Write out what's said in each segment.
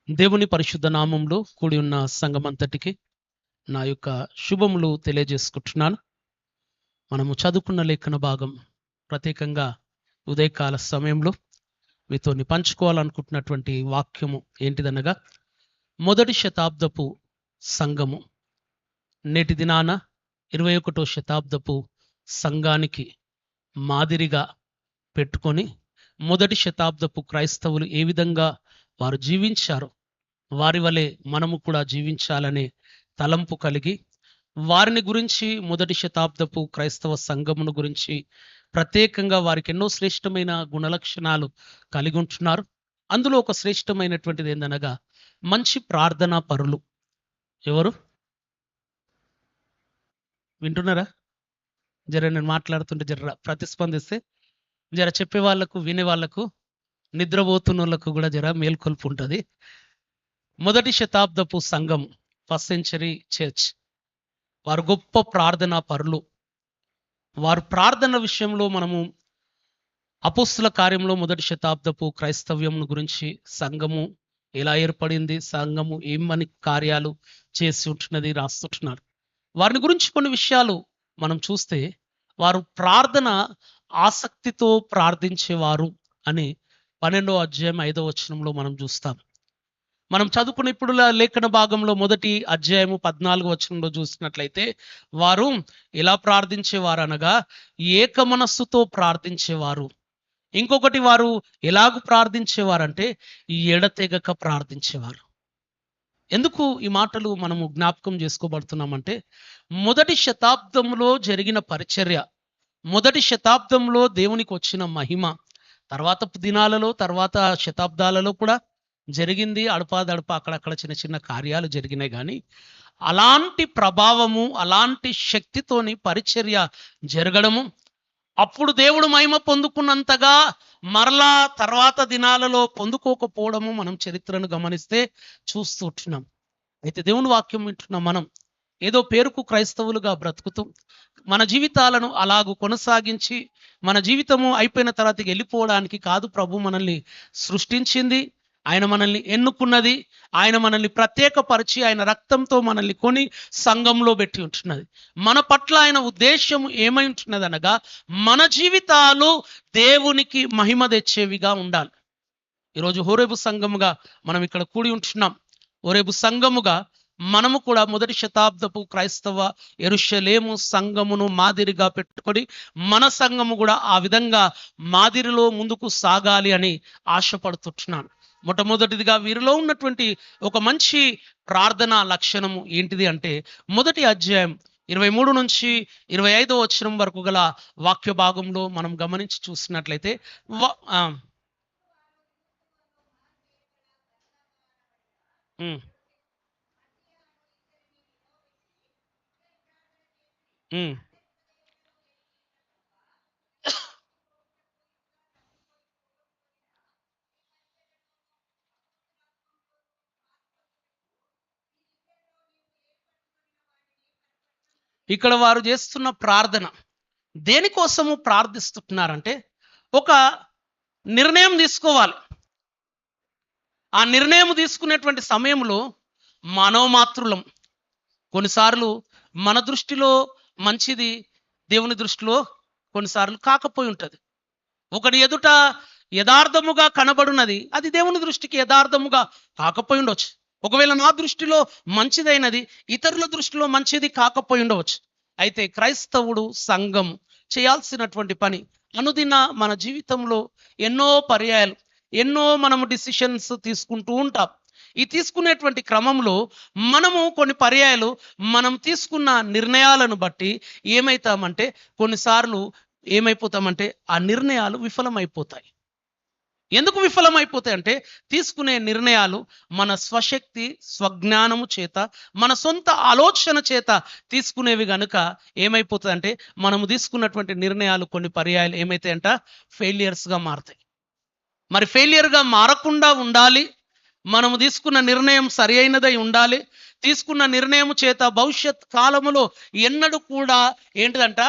దేవుని పరిశుద్ధ నామంలో కూడి ఉన్న సంఘమంతటికి నా యొక్క శుభములు తెలియజేసుకుంటున్నాను. మనము చదువుకున్న లేఖన భాగం ప్రత్యేకంగా ఉదయకాల సమయంలో మీతోని పంచుకోవాలనుకుంటున్నటువంటి వాక్యము ఏంటిదనగా, మొదటి శతాబ్దపు సంఘము నేటి దినాన 21వ శతాబ్దపు సంఘానికి మాదిరిగా పెట్టుకొని మొదటి శతాబ్దపు క్రైస్తవులు ఏ విధంగా వారు జీవించారో వారి వలె మనము కూడా జీవించాలనే తలంపు కలిగి వారిని గురించి, మొదటి శతాబ్దపు క్రైస్తవ సంఘమును గురించి ప్రత్యేకంగా వారికి ఎన్నో శ్రేష్టమైన గుణలక్షణాలు కలిగి ఉంటున్నారు. అందులో ఒక శ్రేష్టమైనటువంటిది ఏందనగా మంచి ప్రార్థనా పరులు. ఎవరు వింటున్నారా? జర నేను మాట్లాడుతుంటే జర ప్రతిస్పందిస్తే జర చెప్పే వాళ్ళకు, వినే వాళ్ళకు, నిద్రపోతున్న వాళ్ళకు కూడా జర మేల్కొల్పు ఉంటుంది. మొదటి శతాబ్దపు సంఘం, ఫస్ట్ సెంచరీ చర్చ్, వారు గొప్ప ప్రార్థనా పరులు. వారు ప్రార్థన విషయంలో మనము అపోస్తుల కార్యంలో మొదటి శతాబ్దపు క్రైస్తవ్యం గురించి, సంఘము ఎలా ఏర్పడింది, సంఘము ఏమని కార్యాలు చేసి ఉంటున్నది రాస్తుంటున్నారు. వారిని గురించి కొన్ని విషయాలు మనం చూస్తే, వారు ప్రార్థన ఆసక్తితో ప్రార్థించేవారు అని 12వ అధ్యాయం 5వ వచనంలో మనం చూస్తాం. మనం చదువుకున్న ఇప్పుడు లేఖన భాగంలో మొదటి అధ్యాయము 14వ వచనంలో చూసినట్లయితే, వారు ఎలా ప్రార్థించేవారు అనగా ఏక మనస్సుతో ప్రార్థించేవారు. ఇంకొకటి, వారు ఎలాగూ ప్రార్థించేవారంటే ఎడతెగక ప్రార్థించేవారు. ఎందుకు ఈ మాటలు మనము జ్ఞాపకం చేసుకోబడుతున్నామంటే, మొదటి శతాబ్దంలో జరిగిన పరిచర్య, మొదటి శతాబ్దంలో దేవునికి వచ్చిన మహిమ తర్వాత దినాలలో, తర్వాత శతాబ్దాలలో కూడా జరిగింది. అడపాదడప అక్కడక్కడ చిన్న చిన్న కార్యాలు జరిగినాయి. కానీ అలాంటి ప్రభావము, అలాంటి శక్తితోని పరిచర్య జరగడము, అప్పుడు దేవుడు మహిమ పొందుకున్నంతగా మరలా తర్వాత దినాలలో పొందుకోకపోవడము మనం చరిత్రను గమనిస్తే చూస్తూ ఉంటున్నాం. అయితే దేవుని వాక్యం వింటున్నాం. మనం ఏదో పేరుకు క్రైస్తవులుగా బ్రతుకుతూ మన జీవితాలను అలాగూ కొనసాగించి మన జీవితము అయిపోయిన తర్వాత వెళ్ళిపోవడానికి కాదు ప్రభు మనల్ని సృష్టించింది. ఆయన మనల్ని ఎన్నుకున్నది, ఆయన మనల్ని ప్రత్యేకపరిచి ఆయన రక్తంతో మనల్ని కొని సంఘంలో పెట్టి ఉంటున్నది. మన పట్ల ఆయన ఉద్దేశం ఏమై ఉంటున్నది అనగా, మన జీవితాలు దేవునికి మహిమ తెచ్చేవిగా ఉండాలి. ఈరోజు హోరేబు సంఘముగా మనం ఇక్కడ కూడి ఉంటున్నాం. హోరేబు సంఘముగా మనము కూడా మొదటి శతాబ్దపు క్రైస్తవ యెరూషలేము సంఘమును మాదిరిగా పెట్టుకొని మన సంఘము కూడా ఆ విధంగా మాదిరిలో ముందుకు సాగాలి అని ఆశపడుతున్నాను. మొట్టమొదటిదిగా వీరిలో ఉన్నటువంటి ఒక మంచి ప్రార్థనా లక్షణము ఏంటిది అంటే, మొదటి అధ్యాయం 23 నుంచి 25వ వచనం వరకు గల వాక్య భాగంలో మనం గమనించి చూసినట్లయితే ఇక్కడ వారు చేస్తున్న ప్రార్థన దేనికోసము ప్రార్థిస్తున్నారంటే, ఒక నిర్ణయం తీసుకోవాలి. ఆ నిర్ణయం తీసుకునేటువంటి సమయంలో మనోమాతృలం. కొన్నిసార్లు మన దృష్టిలో మంచిది దేవుని దృష్టిలో కొన్నిసార్లు కాకపోయి ఉంటుంది. ఒకటి ఎదుట యథార్థముగా కనబడున్నది, అది దేవుని దృష్టికి యథార్థముగా కాకపోయి ఉండవచ్చు. ఒకవేళ నా దృష్టిలో మంచిదైనది ఇతరుల దృష్టిలో మంచిది కాకపోయి ఉండవచ్చు. అయితే క్రైస్తవుడు, సంఘం చేయాల్సినటువంటి పని, అనుదిన మన జీవితంలో ఎన్నో పర్యాయాలు, ఎన్నో మనము డిసిషన్స్ తీసుకుంటూ ఉంటాం. ఈ తీసుకునేటువంటి క్రమంలో మనము కొన్ని పర్యాయాలు మనం తీసుకున్న నిర్ణయాలను బట్టి ఏమవుతామంటే, కొన్నిసార్లు ఏమైపోతామంటే ఆ నిర్ణయాలు విఫలమైపోతాయి. ఎందుకు విఫలమైపోతాయి అంటే, తీసుకునే నిర్ణయాలు మన స్వశక్తి, స్వజ్ఞానము చేత, మన సొంత ఆలోచన చేత తీసుకునేవి గనుక ఏమైపోతుందంటే, మనము తీసుకున్నటువంటి నిర్ణయాలు కొన్ని పర్యాయాలు ఏమైతాయంట, ఫెయిలియర్స్గా మారుతాయి. మరి ఫెయిలియర్గా మారకుండా ఉండాలి, మనము తీసుకున్న నిర్ణయం సరి అయినదై ఉండాలి. తీసుకున్న నిర్ణయం చేత భవిష్యత్ కాలములో ఎన్నడూ కూడా ఏంటిదంట,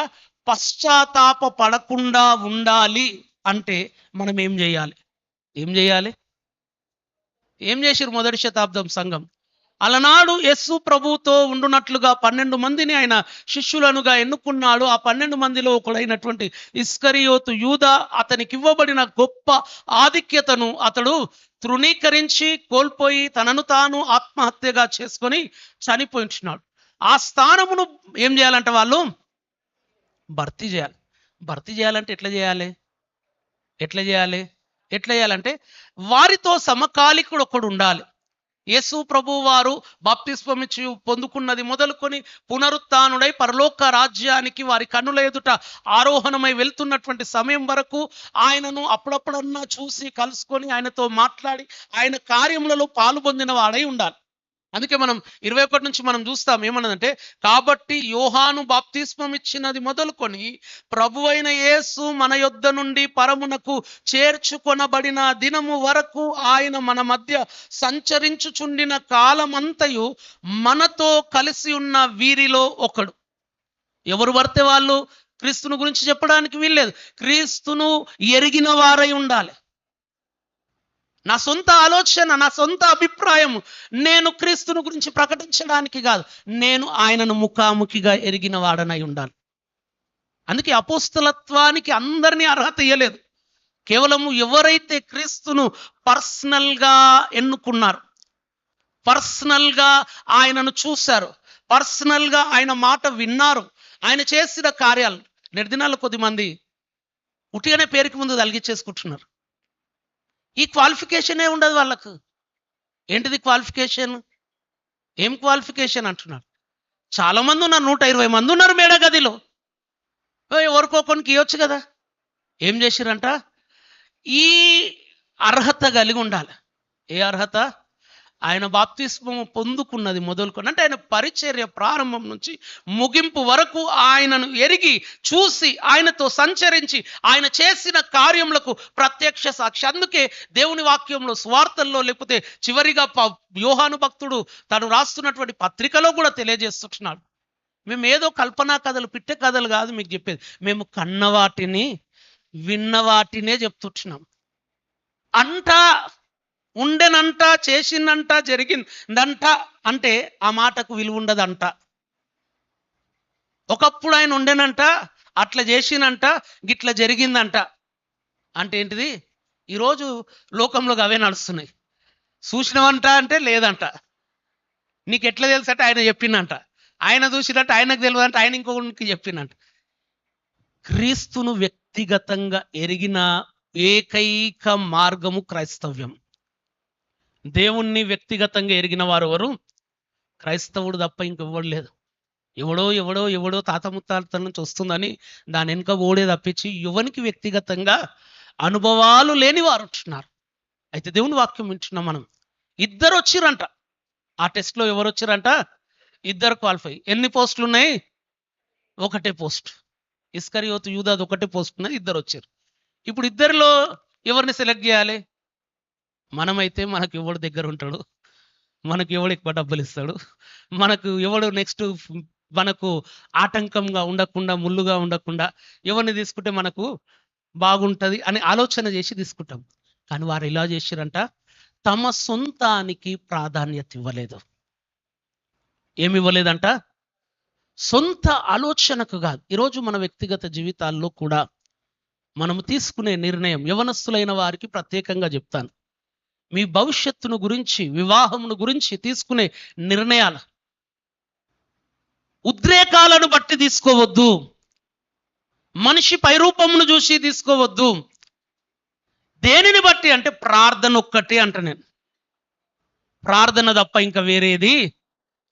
పశ్చాత్తాప పడకుండా ఉండాలి అంటే మనం ఏం చేయాలి? ఏం చేసిరు మొదటి శతాబ్దం సంఘం? అలనాడు యేసు ప్రభువుతో ఉండునట్లుగా 12 మందిని ఆయన శిష్యులనుగా ఎన్నుకున్నాడు. ఆ 12 మందిలో ఒకడైనటువంటి ఇస్కరియోతు యూదా, అతనికి ఇవ్వబడిన గొప్ప ఆధిక్యతను అతడు తృణీకరించి కోల్పోయి తనను తాను ఆత్మహత్యగా చేసుకొని చనిపోయించున్నాడు. ఆ స్థానమును ఏం చేయాలంటే వాళ్ళు భర్తీ చేయాలి. భర్తీ చేయాలంటే ఎట్లా చేయాలి? ఎట్లా చేయాలంటే వారితో సమకాలికుడు ఒకడు ఉండాలి. యేసు ప్రభువు వారు బాప్తిస్మమిచ్చి పొందుకున్నది మొదలుకొని పునరుత్థానుడై పరలోక రాజ్యానికి వారి కన్నుల ఎదుట ఆరోహణమై వెళ్తున్నటువంటి సమయం వరకు ఆయనను అప్పుడప్పుడన్నా చూసి కలుసుకొని ఆయనతో మాట్లాడి ఆయన కార్యములలో పాలు పొందిన వాడై ఉండాలి. అందుకే మనం 21 నుంచి మనం చూస్తాం ఏమన్నదంటే, కాబట్టి యోహాను బాప్తిస్మం ఇచ్చినది మొదలుకొని ప్రభువైన యేసు మన యొద్ద నుండి పరమునకు చేర్చుకొనబడిన దినము వరకు ఆయన మన మధ్య సంచరించుచుండిన కాలమంతయు మనతో కలిసి ఉన్న వీరిలో ఒకడు. ఎవరు పడితే వాళ్ళు క్రీస్తును గురించి చెప్పడానికి వీల్లేదు. క్రీస్తును ఎరిగిన వారై ఉండాలి. నా సొంత ఆలోచన, నా సొంత అభిప్రాయం నేను క్రీస్తుని గురించి ప్రకటించడానికి కాదు, నేను ఆయనను ముఖాముఖిగా ఎరిగిన వాడనై ఉండాలి. అందుకే అపోస్తలత్వానికి అందరినీ అర్హత ఇయ్యలేదు. కేవలము ఎవరైతే క్రీస్తును పర్సనల్గా ఎన్నుకున్నారు, పర్సనల్గా ఆయనను చూశారు, పర్సనల్గా ఆయన మాట విన్నారు, ఆయన చేసిన కార్యాలు. నిర్దినాల్లో కొద్దిమంది ఉట్టిగానే పేరుకి ముందు తలిగించేసుకుంటున్నారు. ఈ క్వాలిఫికేషనే ఉండదు వాళ్ళకు. ఏంటిది క్వాలిఫికేషన్? ఏం క్వాలిఫికేషన్ అంటున్నారు? చాలా మంది ఉన్నారు, 120 మంది ఉన్నారు మేడగదిలో. ఎవరికొకరికి ఇవ్వచ్చు కదా. ఏం చేసిరంట? ఈ అర్హత కలిగి ఉండాలి. ఏ అర్హత? ఆయన బాప్తిస్మము పొందుకున్నది మొదలుకొని, అంటే ఆయన పరిచర్య ప్రారంభం నుంచి ముగింపు వరకు ఆయనను ఎరిగి చూసి ఆయనతో సంచరించి ఆయన చేసిన కార్యములకు ప్రత్యక్ష సాక్షి. అందుకే దేవుని వాక్యంలో, స్వార్థల్లో, లేకపోతే చివరిగా యోహాను భక్తుడు తను రాస్తున్నటువంటి పత్రికలో కూడా తెలియజేస్తున్నాడు. మేము ఏదో కల్పనా కథలు, పిట్టే కథలు కాదు మీకు చెప్పేది. మేము కన్నవాటిని విన్నవాటినే చెప్తున్నాం. అంట ఉండెనంట, చేసిందంట, జరిగిందంట అంటే ఆ మాటకు విలువ ఉండదంట. ఒకప్పుడు ఆయన ఉండెనంట, అట్లా చేసినంట, గిట్లా జరిగిందంట అంటే ఏంటిది? ఈరోజు లోకంలో అవే నడుస్తున్నాయి. చూసినవంట అంటే లేదంట. నీకు ఎట్లా తెలుసు అంటే ఆయన చెప్పిందంట. ఆయన చూసినట్టు ఆయనకు తెలియదంట, ఆయన ఇంకొకరికి చెప్పిందంట. క్రీస్తును వ్యక్తిగతంగా ఎరిగిన ఏకైక మార్గము క్రైస్తవ్యం. దేవుణ్ణి వ్యక్తిగతంగా ఎరిగిన వారు ఎవరు? క్రైస్తవుడు తప్ప ఇంకెవ్వడు లేదు. ఎవడో తాత ముత్తాతల నుంచి వస్తుందని దాని వెనుక ఓడే తప్పించి యువనికి వ్యక్తిగతంగా అనుభవాలు లేని వారు ఉంటున్నారు. అయితే దేవుని వాక్యం వింటున్నాం మనం. 2 వచ్చిరంట. ఆ టెస్ట్లో ఎవరు వచ్చిరంట? 2 క్వాలిఫై. ఎన్ని పోస్టులు ఉన్నాయి? 1 పోస్ట్. ఇస్కరియోతు యూదాది 1 పోస్ట్ ఉన్నది, 2 వచ్చారు. ఇప్పుడు 2లో ఎవరిని సెలెక్ట్ చేయాలి? మనమైతే మనకు ఎవడు దగ్గర ఉంటాడు, మనకు ఎవడు ఎక్కువ డబ్బులు ఇస్తాడు, మనకు ఎవడు నెక్స్ట్ మనకు ఆటంకంగా ఉండకుండా, ముళ్ళుగా ఉండకుండా ఎవరిని తీసుకుంటే మనకు బాగుంటుంది అని ఆలోచన చేసి తీసుకుంటాం. కానీ వారు ఇలా చేసిరంట, తమ సొంతానికి ప్రాధాన్యత ఇవ్వలేదు. ఏమి ఇవ్వలేదంట? సొంత ఆలోచనకు కాదు. ఈరోజు మన వ్యక్తిగత జీవితాల్లో కూడా మనము తీసుకునే నిర్ణయం, యవనస్తులైన వారికి ప్రత్యేకంగా చెప్తాను, మీ భవిష్యత్తును గురించి, వివాహమును గురించి తీసుకునే నిర్ణయాలు ఉద్రేకాలను బట్టి తీసుకోవద్దు, మనిషి పైరూపమును చూసి తీసుకోవద్దు. దేనిని బట్టి అంటే ప్రార్థన ఒక్కటే అంట. నేను ప్రార్థన తప్ప ఇంకా వేరేది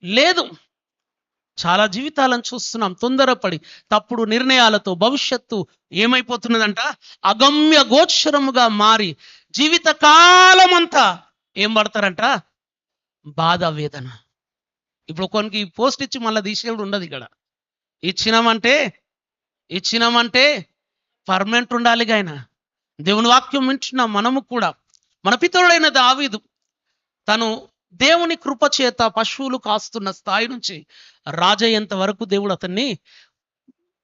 లేదు. చాలా జీవితాలను చూస్తున్నాం, తొందరపడి తప్పుడు నిర్ణయాలతో భవిష్యత్తు ఏమైపోతున్నదంట? అగమ్య గోచరముగా మారి జీవితకాలం అంతా ఏం పడతారంట? బాధ, వేదన. ఇప్పుడు కొనికి పోస్ట్ ఇచ్చి మళ్ళీ తీసేవాడు ఉండదు. ఇక్కడ ఇచ్చినామంటే పర్మనెంట్ ఉండాలి. ఆయన దేవుని వాక్యం వింటున్నాం మనము కూడా. మన పితరుడైన దావీదు తను దేవుని కృప చేత పశువులు కాస్తున్న స్థాయి నుంచి రాజయ్యేంత వరకు దేవుడు అతన్ని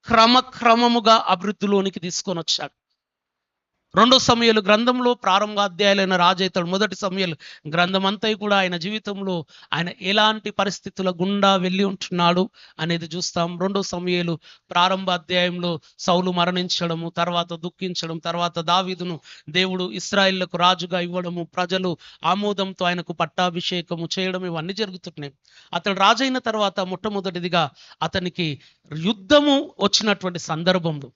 క్రమక్రమముగా అభివృద్ధిలోనికి తీసుకొని వచ్చాడు. రెండో సమూయేలు గ్రంథంలో ప్రారంభ అధ్యాయులైన రాజు అవుతాడు. మొదటి సమూయేలు గ్రంథం అంతా కూడా ఆయన జీవితంలో ఆయన ఎలాంటి పరిస్థితుల గుండా వెళ్ళి ఉంటున్నాడు అనేది చూస్తాం. రెండో సమూయేలు ప్రారంభ అధ్యాయంలో సౌలు మరణించడము, తర్వాత దుఃఖించడం, తర్వాత దావీదును దేవుడు ఇశ్రాయేలుకు రాజుగా ఇవ్వడము, ప్రజలు ఆమోదంతో ఆయనకు పట్టాభిషేకము చేయడం, ఇవన్నీ జరుగుతున్నాయి. అతడు రాజైన తర్వాత మొట్టమొదటిదిగా అతనికి యుద్ధము వచ్చినటువంటి సందర్భంలో,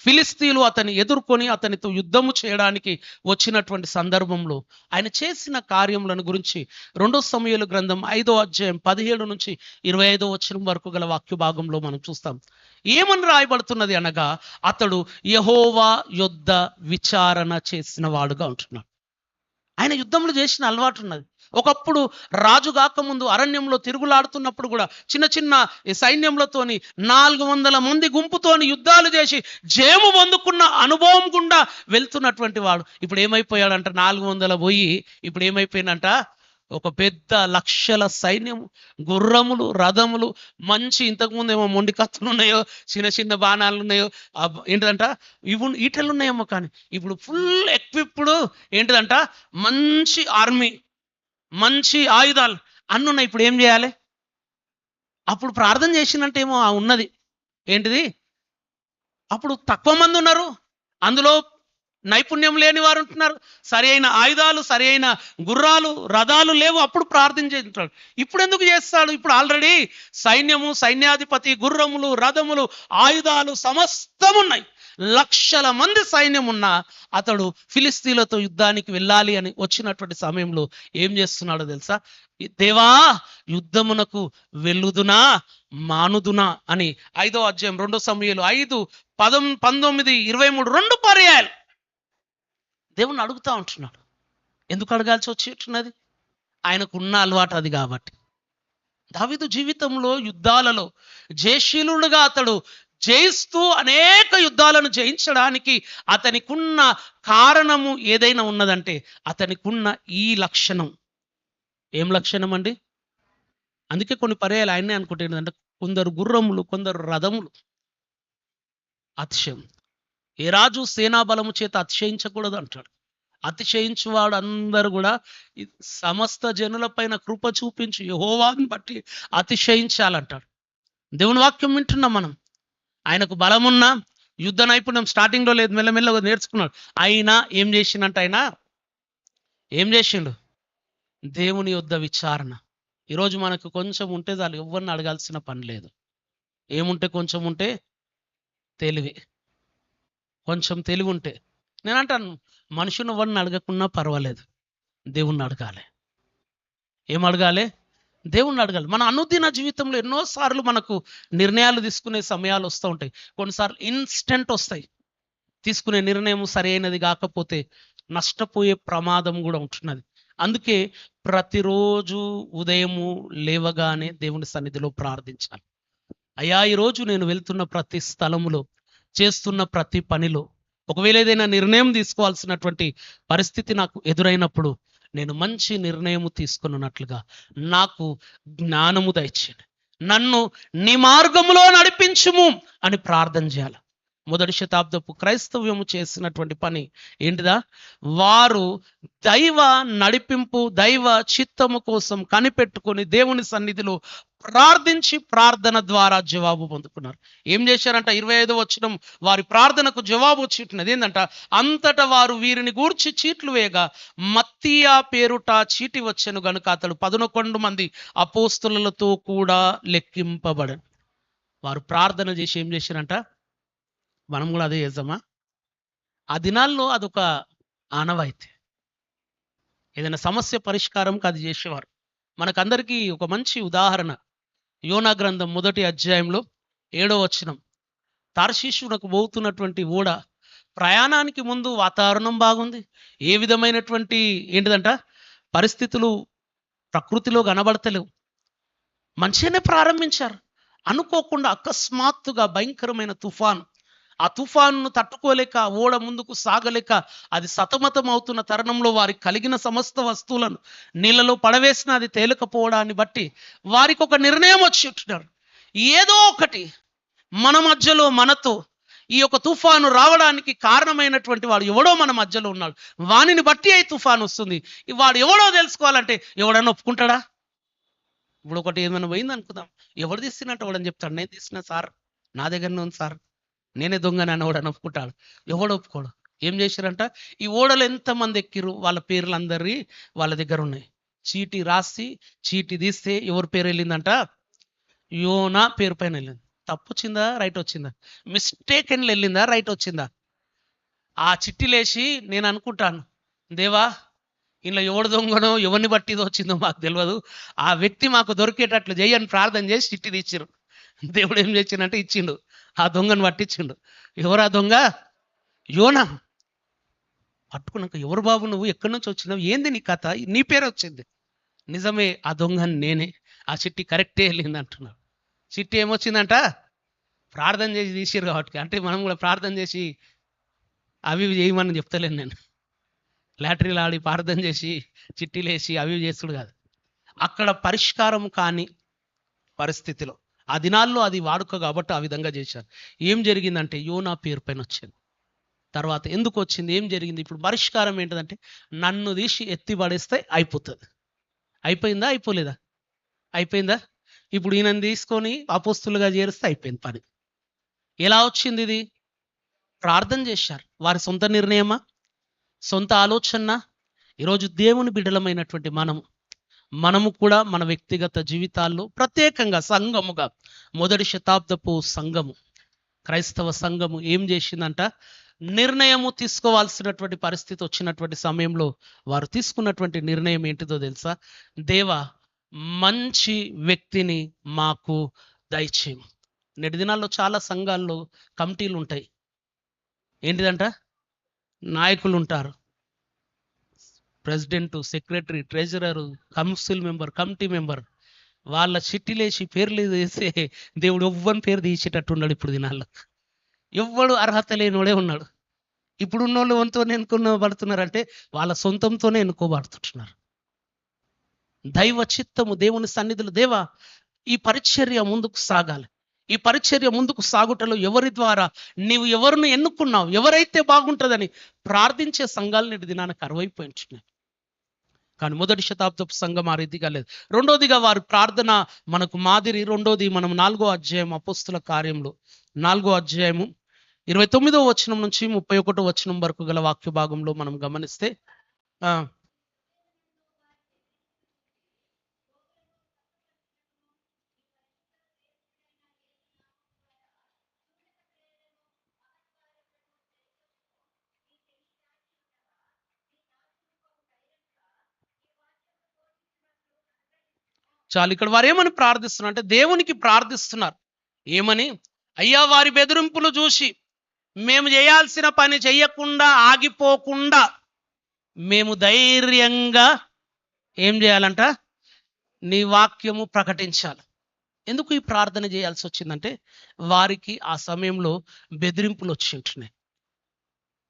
ఫిలిస్తీన్లు అతన్ని ఎదుర్కొని అతనితో యుద్ధము చేయడానికి వచ్చినటువంటి సందర్భంలో ఆయన చేసిన కార్యములను గురించి రెండో సమూయేలు గ్రంథం 5వ అధ్యాయం 17 నుంచి 25వ వచనం వరకు గల వాక్య భాగంలో మనం చూస్తాం. ఏమని రాయబడుతున్నది అనగా, అతడు యెహోవా యొద్ద విచారణ చేసిన వాడుగా ఉంటున్నాడు. ఆయన యుద్ధములు చేసిన అలవాటు ఉన్నది. ఒకప్పుడు రాజు కాకముందు అరణ్యంలో తిరుగులాడుతున్నప్పుడు కూడా చిన్న చిన్న సైన్యములతోని 400 మంది గుంపుతోని యుద్ధాలు చేసి జయము పొందుకున్న అనుభవం గుండా వెళ్తున్నటువంటి వాడు ఇప్పుడు ఏమైపోయాడంట, 400 పోయి ఇప్పుడు ఏమైపోయిందంట, ఒక పెద్ద లక్షల సైన్యము, గుర్రములు, రథములు, మంచి ఇంతకుముందు ఏమో మొండి కత్తులు ఉన్నాయో, చిన్న చిన్న బాణాలు ఉన్నాయో, ఏంటిదంట ఈటలు ఉన్నాయేమో, కానీ ఇప్పుడు ఫుల్ ఎక్విప్డ్ ఏంటిదంట, మంచి ఆర్మీ, మంచి ఆయుధాలు అన్నీ ఉన్నాయి. ఇప్పుడు ఏం చేయాలి? అప్పుడు ప్రార్థన చేసినట్టు ఏమో ఉన్నది. ఏంటిది? అప్పుడు తక్కువ మంది ఉన్నారు, అందులో నైపుణ్యం లేని వారు ఉంటున్నారు, సరి అయిన ఆయుధాలు, సరి అయిన గుర్రాలు, రథాలు లేవు. అప్పుడు ప్రార్థన చేస్తాడు. ఇప్పుడు ఎందుకు చేస్తాడు? ఇప్పుడు ఆల్రెడీ సైన్యము, సైన్యాధిపతి, గుర్రములు, రథములు, ఆయుధాలు సమస్తం ఉన్నాయి. లక్షల మంది సైన్యం ఉన్నా అతడు ఫిలిస్తీన్లతో యుద్ధానికి వెళ్ళాలి అని వచ్చినటువంటి సమయంలో ఏం చేస్తున్నాడో తెలుసా? దేవా, యుద్ధమునకు వెళ్ళుదునా మానుదునా అని 5వ అధ్యాయం 2 సమూయేలు 5, 19, 23 2 పర్యాయాలు దేవుణ్ణి అడుగుతా ఉంటున్నాడు. ఎందుకు అడగాల్సి వచ్చేట్టున్నది? ఆయనకున్న అలవాటు అది కాబట్టి. దావీదు జీవితంలో యుద్ధాలలో జయశీలుడుగా అతడు జయిస్తూ అనేక యుద్ధాలను జయించడానికి అతనికున్న కారణము ఏదైనా ఉన్నదంటే అతనికున్న ఈ లక్షణం. ఏం లక్షణం అండి? అందుకే కొన్ని పర్యాయాలు ఆయనే అనుకుంటే, కొందరు గుర్రములు, కొందరు రథములు. అతిశయం. ఏ రాజు సేనాబలము చేత అతిశయించకూడదు అంటాడు. అతిశయించువాడు అందరూ కూడా సమస్త జనుల పైన కృప చూపించి యెహోవాను బట్టి అతిశయించాలంటాడు. దేవుని వాక్యం వింటున్నాం మనం. ఆయనకు బలమున్నా, యుద్ధ నైపుణ్యం స్టార్టింగ్లో లేదు, మెల్లమెల్లగా నేర్చుకున్నాడు. అయినా ఏం చేసిండంట? ఆయన ఏం చేసిండు? దేవుని యొద్ద విచారణ. ఈరోజు మనకు కొంచెం ఉంటే చాలు, ఎవరిని అడగాల్సిన పని లేదు. ఏముంటే? కొంచెం ఉంటే తెలివి, కొంచెం తెలివి ఉంటే. నేను అంటాను, మనుషుని ఎవరిని అడగకున్నా పర్వాలేదు, దేవుణ్ణి అడగాలి. ఏం అడగాలి? దేవుణ్ణి అడగాలి. మన అనుదిన జీవితంలో ఎన్నోసార్లు మనకు నిర్ణయాలు తీసుకునే సమయాలు వస్తూ ఉంటాయి. కొన్నిసార్లు ఇన్స్టెంట్ వస్తాయి. తీసుకునే నిర్ణయం సరైనది కాకపోతే నష్టపోయే ప్రమాదం కూడా ఉంటున్నది. అందుకే ప్రతిరోజు ఉదయము లేవగానే దేవుని సన్నిధిలో ప్రార్థించాలి. అయ్యా, ఈరోజు నేను వెళ్తున్న ప్రతి స్థలములో, చేస్తున్న ప్రతి పనిలో, ఒకవేళ ఏదైనా నిర్ణయం తీసుకోవాల్సినటువంటి పరిస్థితి నాకు ఎదురైనప్పుడు నేను మంచి నిర్ణయము తీసుకున్నట్లుగా నాకు జ్ఞానము దయచేయండి, నన్ను నీ మార్గములో నడిపించుము అని ప్రార్థన చేయాలి. మొదటి శతాబ్దపు క్రైస్తవ్యము చేసినటువంటి పని ఏంటిదా? వారు దైవ నడిపింపు, దైవ చిత్తము కోసం కనిపెట్టుకొని దేవుని సన్నిధిలో ప్రార్థించి ప్రార్థన ద్వారా జవాబు పొందుకున్నారు. ఏం చేశారంట? 25వ వచనం, వారి ప్రార్థనకు జవాబు వచ్చినది ఏంటంట, అంతటా వారు వీరిని గూర్చి చీట్లు వేయగా మత్తీయా పేరుట చీటి వచ్చెను గనుక అతడు 11 మంది అపోస్తలులతో కూడా లెక్కింపబడను. వారు ప్రార్థన చేసి ఏం చేశారంట? మనం కూడా అదే చేద్దామా? ఆ దినాల్లో అదొక ఆనవాయితీ. ఏదైనా సమస్య పరిష్కారంకి అది చేసేవారు. మనకందరికీ ఒక మంచి ఉదాహరణ యోనా గ్రంథం 1వ అధ్యాయంలో 7వ వచనం. తార్షీషునకు పోతున్నటువంటి ఓడ ప్రయాణానికి ముందు వాతావరణం బాగుంది, ఏ విధమైనటువంటి ఏంటిదంట పరిస్థితులు ప్రకృతిలో కనబడతలేవు, మంచిగానే ప్రారంభించారు. అనుకోకుండా అకస్మాత్తుగా భయంకరమైన తుఫాను, ఆ తుఫానును తట్టుకోలేక ఓడ ముందుకు సాగలేక అది సతమతం అవుతున్న తరుణంలో వారికి కలిగిన సమస్త వస్తువులను నీళ్ళలో పడవేసిన అది తేలకపోవడాన్ని బట్టి వారికి ఒక నిర్ణయం వచ్చి ఉంటున్నారు. ఏదో ఒకటి మన మధ్యలో మనతో ఈ యొక్క తుఫాను రావడానికి కారణమైనటువంటి వాడు ఎవడో మన మధ్యలో ఉన్నాడు. వానిని బట్టి అయి తుఫాను వస్తుంది. వాడు ఎవడో తెలుసుకోవాలంటే ఎవడన్నా ఒప్పుకుంటాడా? ఇప్పుడు ఒకటి ఏమైనా పోయింది అనుకుందాం, ఎవడు తీసినట్టు ఎవడని చెప్తాడు, నేను తీసిన సార్, నా దగ్గరనే ఉంది సార్, నేనే దొంగనని ఎవడని ఒప్పుకుంటాడు? ఎవడు ఒప్పుకోడు. ఏం చేశారంట, ఈ ఓడలు ఎంతమంది ఎక్కిరు వాళ్ళ పేర్లు అందరి వాళ్ళ దగ్గర ఉన్నాయి. చీటీ రాసి చీటీ తీస్తే ఎవరి పేరు వెళ్ళిందంట, యోనా పేరు పైన వెళ్ళింది. తప్పు వచ్చిందా రైట్ వచ్చిందా? మిస్టేక్ అని వెళ్ళిందా రైట్ వచ్చిందా? ఆ చిట్టి లేచి నేను అనుకుంటాను, దేవా ఇలా ఎవడు దొంగనో ఎవరిని బట్టి ఇది వచ్చిందో మాకు తెలియదు, ఆ వ్యక్తి మాకు దొరికేటట్లు చేయని ప్రార్థన చేసి చిట్టి తీసిరు. దేవుడు ఏం చేసిండంటే ఇచ్చిండు, ఆ దొంగను పట్టించిండు. ఎవరు ఆ దొంగ? యోనా. పట్టుకున్నాక, ఎవరు బాబు నువ్వు, ఎక్కడి నుంచి వచ్చినావు, ఏంది నీ కథ, నీ పేరు వచ్చింది. నిజమే, ఆ దొంగని నేనే, ఆ చిట్టి కరెక్టే వెళ్ళింది అంటున్నాడు. చిట్టి ఏమొచ్చిందంట, ప్రార్థన చేసి తీసిరు కాబట్టి. అంటే మనం కూడా ప్రార్థన చేసి అవి చేయమని చెప్తలేను నేను, లాటరీలు ఆడి ప్రార్థన చేసి చిట్టీలు వేసి అవి చేసుడు కాదు. అక్కడ పరిష్కారం కాని పరిస్థితిలో ఆ దినాల్లో అది వాడుక కాబట్టి ఆ విధంగా చేశారు. ఏం జరిగిందంటే యోనా పేరు పైన వచ్చింది. తర్వాత ఎందుకు వచ్చింది, ఏం జరిగింది? ఇప్పుడు పరిష్కారం ఏంటిదంటే నన్ను తీసి ఎత్తి పడేస్తే అయిపోతుంది. అయిపోయిందా? అయిపోలేదా? అయిపోయిందా? ఇప్పుడు ఈయనను తీసుకొని అపోస్తులుగా చేరిస్తే అయిపోయింది పని. ఎలా వచ్చింది ఇది? ప్రార్థన చేశారు. వారి సొంత నిర్ణయమా, సొంత ఆలోచన? ఈరోజు దేవుని బిడ్డలమైనటువంటి మనము కూడా మన వ్యక్తిగత జీవితాల్లో ప్రత్యేకంగా సంఘముగా, మొదటి శతాబ్దపు సంఘము, క్రైస్తవ సంఘము ఏం చేసిందంట, నిర్ణయము తీసుకోవాల్సినటువంటి పరిస్థితి వచ్చినటువంటి సమయంలో వారు తీసుకున్నటువంటి నిర్ణయం ఏంటిదో తెలుసా? దేవా, మంచి వ్యక్తిని మాకు దయచేయము. నేటి దినాల్లో చాలా సంఘాల్లో కమిటీలు ఉంటాయి. ఏంటిదంట, నాయకులు ఉంటారు, president, secretary, treasurer, council member, committee member. వాళ్ళ చిట్టిలేసి పేర్లు వేసే దేవుడు ఎవ్వని పేరు తీసేటట్టు ఉన్నాడు ఇప్పుడు దినాల్లో. ఎవ్వడు అర్హత లేనివాడే ఉన్నాడు. ఇప్పుడు ఉన్నోళ్ళు వంతో ఎన్నుకోబడుతున్నారంటే వాళ్ళ సొంతంతోనే ఎన్నుకోబడుతున్నారు. దైవ చిత్తము, దేవుని సన్నిధులు, దేవా ఈ పరిచర్య ముందుకు సాగాలి, ఈ పరిచర్య ముందుకు సాగుటలో ఎవరి ద్వారా నీవు ఎవరిని ఎన్నుకున్నావు, ఎవరైతే బాగుంటుందని ప్రార్థించే సంఘాలు నేటి దినానికి అరువైపోయించున్నాయి. కానీ మొదటి శతాబ్దపు సంఘం ఆ రీతిగా లేదు. రెండోదిగా వారి ప్రార్థన మనకు మాదిరి. రెండోది మనం 4వ అధ్యాయం అపోస్తుల కార్యంలో 4వ అధ్యాయము 29వ వచనం నుంచి 31వ వచనం వరకు గల వాక్య భాగంలో మనం గమనిస్తే చాలు. ఇక్కడ వారు ఏమని ప్రార్థిస్తున్నారు అంటే దేవునికి ప్రార్థిస్తున్నారు. ఏమని? అయ్యా, వారి బెదిరింపులు చూసి మేము చేయాల్సిన పని చెయ్యకుండా ఆగిపోకుండా మేము ధైర్యంగా ఏం చేయాలంట, నీ వాక్యము ప్రకటించాలి. ఎందుకు ఈ ప్రార్థన చేయాల్సి వచ్చిందంటే వారికి ఆ సమయంలో బెదిరింపులు వచ్చి ఉంటున్నాయి.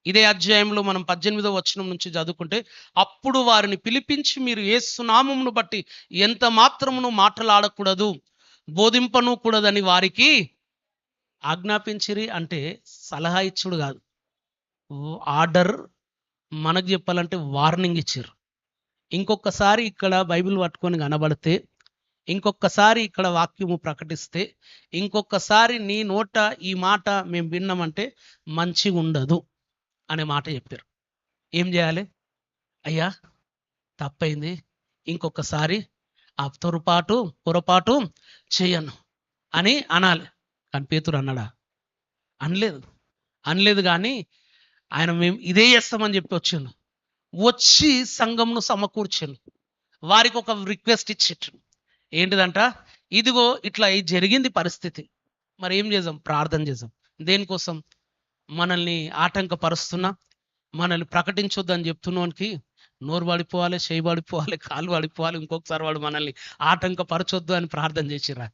ఇదే అధ్యాయంలో మనం 18వ వచనం నుంచి చదువుకుంటే, అప్పుడు వారిని పిలిపించి మీరు యేసు నామమును బట్టి ఎంత మాత్రమును మాటలాడకూడదు, బోధింపను కూడదని వారికి ఆజ్ఞాపించిరి. అంటే సలహా ఇచ్చుడు కాదు, ఆర్డర్, మనకు చెప్పాలంటే వార్నింగ్ ఇచ్చారు. ఇంకొకసారి ఇక్కడ బైబిల్ పట్టుకొని కనబడితే, ఇంకొకసారి ఇక్కడ వాక్యము ప్రకటిస్తే, ఇంకొకసారి నీ నోట ఈ మాట మేము విన్నామంటే మంచిగా ఉండదు అనే మాట చెప్పారు. ఏం చేయాలి? అయ్యా తప్పైంది, ఇంకొకసారి ఆ పొరపాటు చేయను అని అనాలి. కానీ పేతురు అన్నాడా? అనలేదు. కానీ ఆయన మేము ఇదే చేస్తామని చెప్పి వచ్చి సంఘంను సమకూర్చాను. వారికి ఒక రిక్వెస్ట్ ఇచ్చేట్టు, ఏంటిదంట, ఇదిగో ఇట్లా జరిగింది పరిస్థితి, మరి ఏం చేద్దాం? ప్రార్థన చేద్దాం. దేనికోసం? మనల్ని ఆటంకపరుస్తున్నా, మనల్ని ప్రకటించొద్దని చెప్తున్నానికి నోరు పడిపోవాలి, చేయి పడిపోవాలి, కాలు పడిపోవాలి, ఇంకొకసారి వాడు మనల్ని ఆటంకపరచొద్దు అని ప్రార్థన చేసిరా.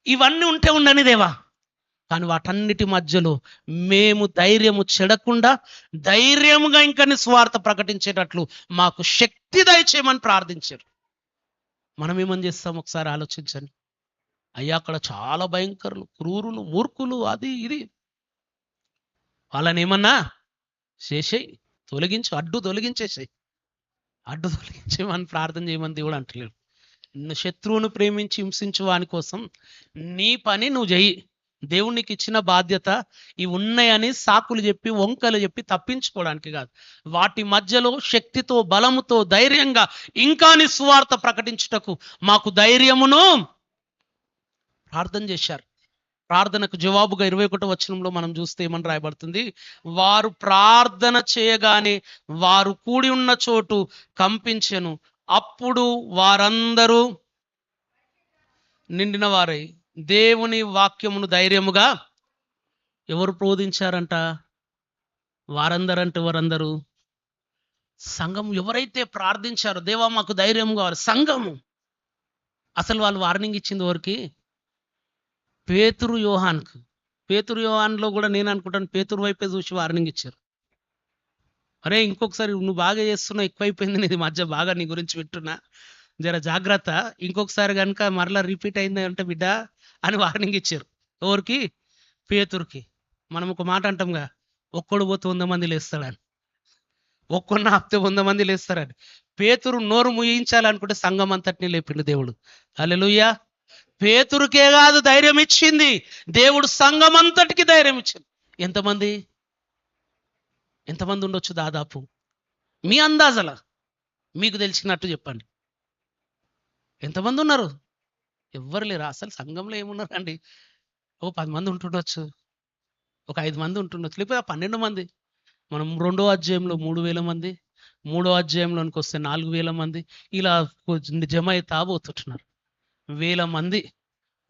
ఇవన్నీ ఉంటే ఉండని దేవా, కానీ వాటన్నిటి మధ్యలో మేము ధైర్యము చెడకుండా ధైర్యముగా ఇంకా నీ స్వార్థ ప్రకటించేటట్లు మాకు శక్తి దయచేయమని ప్రార్థించారు. మనం ఏమని చేస్తాం ఒకసారి ఆలోచించండి. అయ్యా, అక్కడ చాలా భయంకరులు, క్రూరులు, మూర్ఖులు, అది ఇది. వాళ్ళని ఏమన్నా చేసేయి, అడ్డు తొలగించేసేయి, అడ్డు తొలగించేమని ప్రార్థన చేయమని దేవుడు అంటలేడు. శత్రువును ప్రేమించి హింసించు వాని కోసం నీ పని నువ్వు చెయ్యి. దేవుడు నీకు ఇచ్చిన బాధ్యత ఇవి ఉన్నాయని సాకులు చెప్పి వంకలు చెప్పి తప్పించుకోవడానికి కాదు. వాటి మధ్యలో శక్తితో బలముతో ధైర్యంగా ఇంకా నీ సువార్త ప్రకటించుటకు మాకు ధైర్యమును ప్రార్థన చేశారు. ప్రార్థనకు జవాబుగా 21వ వచనంలో మనం చూస్తే ఏమని రాయబడుతుంది? వారు ప్రార్థన చేయగానే వారు కూడి ఉన్న చోటు కంపించెను. అప్పుడు వారందరూ నిండిన వారై దేవుని వాక్యమును ధైర్యముగా ఎవరు బోధించారంట? వారందరంటే వారందరూ సంఘం. ఎవరైతే ప్రార్థించారో దేవా మాకు ధైర్యం కావాలి, సంఘము. అసలు వాళ్ళు వార్నింగ్ ఇచ్చింది ఎవరికి? పేతురు యోహాన్కు. పేతురు యోహాన్లో కూడా నేను అనుకుంటాను పేతురు వైపే చూసి వార్నింగ్ ఇచ్చారు. అరే ఇంకొకసారి నువ్వు బాగా చేస్తున్నావు, ఎక్కువైపోయింది నీది మధ్య, బాగా నీ గురించి వింటున్నా, జర జాగ్రత్త, ఇంకొకసారి కనుక మరలా రిపీట్ అయింది అంటే బిడ్డ అని వార్నింగ్ ఇచ్చారు. ఎవరికి? పేతురుకి. మనం ఒక మాట అంటాంగా, ఒక్కడు పోతే 100 మంది లేస్తాడని, ఒక్కడిని ఆపితే 100 మంది లేస్తారని. పేతురు నోరు ముయించాలనుకుంటే సంఘం అంతటిని లేపిండు దేవుడు. హల్లెలూయా. పేతురుకే కాదు ధైర్యం ఇచ్చింది దేవుడు, సంఘం అంతటికి ధైర్యం ఇచ్చింది. ఎంతమంది ఉండొచ్చు? దాదాపు మీ అందాజల మీకు తెలిసినట్టు చెప్పండి, ఎంతమంది ఉన్నారు? ఎవ్వరు లేరు. అసలు సంఘంలో ఏమున్నారు అండి? ఓ 10 మంది ఉంటుండొచ్చు, ఒక 5 మంది ఉంటుండొచ్చు, లేకపోతే 12 మంది. మనం 2వ అధ్యాయంలో 3,000 మంది, 3వ అధ్యాయంలోనికి వస్తే 4,000 మంది, ఇలా జమ అవుతా పోతుంటున్నారు. 1,000 మంది.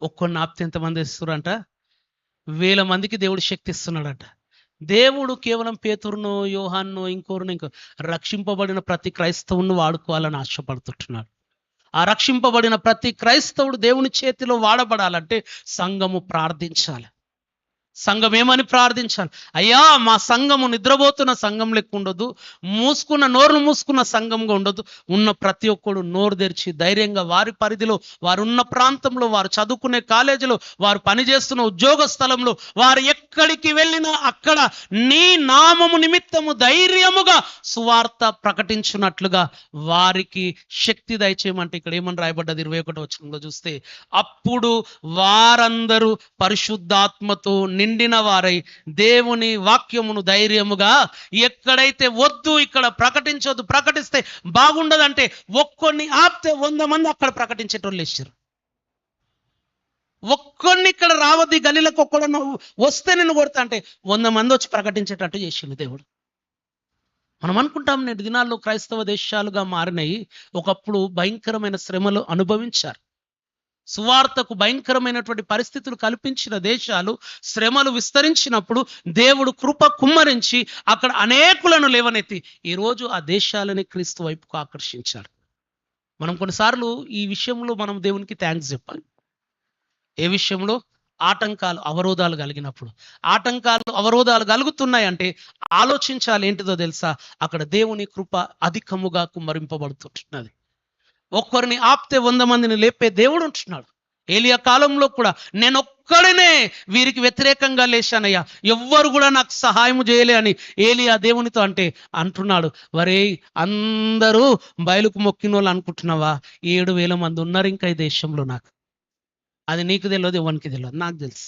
ఒక్కొన్ని ఆప్తే ఎంతమంది ఇస్తున్నారంట? 1,000 మందికి దేవుడు శక్తి ఇస్తున్నాడంట. దేవుడు కేవలం పేతురునో యోహాన్నో ఇంకో రక్షింపబడిన ప్రతి క్రైస్తవుని వాడుకోవాలని ఆశపడుతుంటున్నాడు. ఆ రక్షింపబడిన ప్రతి క్రైస్తవుడు దేవుని చేతిలో వాడబడాలంటే సంఘము ప్రార్థించాలి. సంఘం ఏమని ప్రార్థించాలి? అయ్యా మా సంఘము నిద్రపోతున్న సంఘం లెక్క ఉండొద్దు, నోరు మూసుకున్న సంఘంగా ఉండొద్దు. ఉన్న ప్రతి ఒక్కడు నోరు తెరిచి ధైర్యంగా వారి పరిధిలో, వారు ఉన్న ప్రాంతంలో, వారు చదువుకునే కాలేజీలో, వారు పనిచేస్తున్న ఉద్యోగ స్థలంలో, వారు ఎక్కడికి వెళ్ళినా అక్కడ నీ నామము నిమిత్తము ధైర్యముగా సువార్త ప్రకటించున్నట్లుగా వారికి శక్తి దయచేయమంటే ఇక్కడ ఏమని రాయబడ్డది? 21వ వచనంలో చూస్తే, అప్పుడు వారందరూ పరిశుద్ధాత్మతో నిండిన వారై దేవుని వాక్యమును ధైర్యముగా, ఎక్కడైతే వద్దు ఇక్కడ ప్రకటించొద్దు, ప్రకటిస్తే బాగుండదంటే ఒక్కొన్ని ఆపితే 100 మంది అక్కడ ప్రకటించేటోళ్ళు వేసారు. ఒక్కొన్ని ఇక్కడ రావద్దు గలీలకు, ఒక్కడను వస్తే నేను కొడతా అంటే 100 మంది వచ్చి ప్రకటించేటట్టు చేసిండు దేవుడు. మనం అనుకుంటాం నేటి దినాల్లో క్రైస్తవ దేశాలుగా మారినాయి. ఒకప్పుడు భయంకరమైన శ్రమలు అనుభవించారు. సువార్తకు భయంకరమైనటువంటి పరిస్థితులు కల్పించిన దేశాలు, శ్రమలు విస్తరించినప్పుడు దేవుడు కృప కుమ్మరించి అక్కడ అనేకులను లేవనెత్తి ఈరోజు ఆ దేశాలని క్రీస్తు వైపుకు ఆకర్షించారు. మనం కొన్నిసార్లు ఈ విషయంలో మనం దేవునికి థ్యాంక్స్ చెప్పాలి. ఏ విషయంలో? ఆటంకాలు అవరోధాలు కలిగినప్పుడు. అవరోధాలు కలుగుతున్నాయంటే ఆలోచించాలి. ఏంటిదో తెలుసా? అక్కడ దేవుని కృప అధికముగా కుమ్మరింపబడుతుంటున్నది. ఒక్కరిని ఆపితే 100 మందిని లేపే దేవుడు ఉంటున్నాడు. ఏలియా కాలంలో కూడా నేను ఒక్కడినే వీరికి వ్యతిరేకంగా లేచానయ్యా, ఎవ్వరు కూడా నాకు సహాయం చేయలే అని ఏలియా దేవునితో అంటున్నాడు. వరే అందరూ బయలుకు మొక్కిన వాళ్ళు అనుకుంటున్నావా? 7,000 మంది ఉన్నారు ఇంకా ఈ దేశంలో. నాకు అది నీకు తెలియదు, ఎవరికి తెలియదు, నాకు తెలుసు.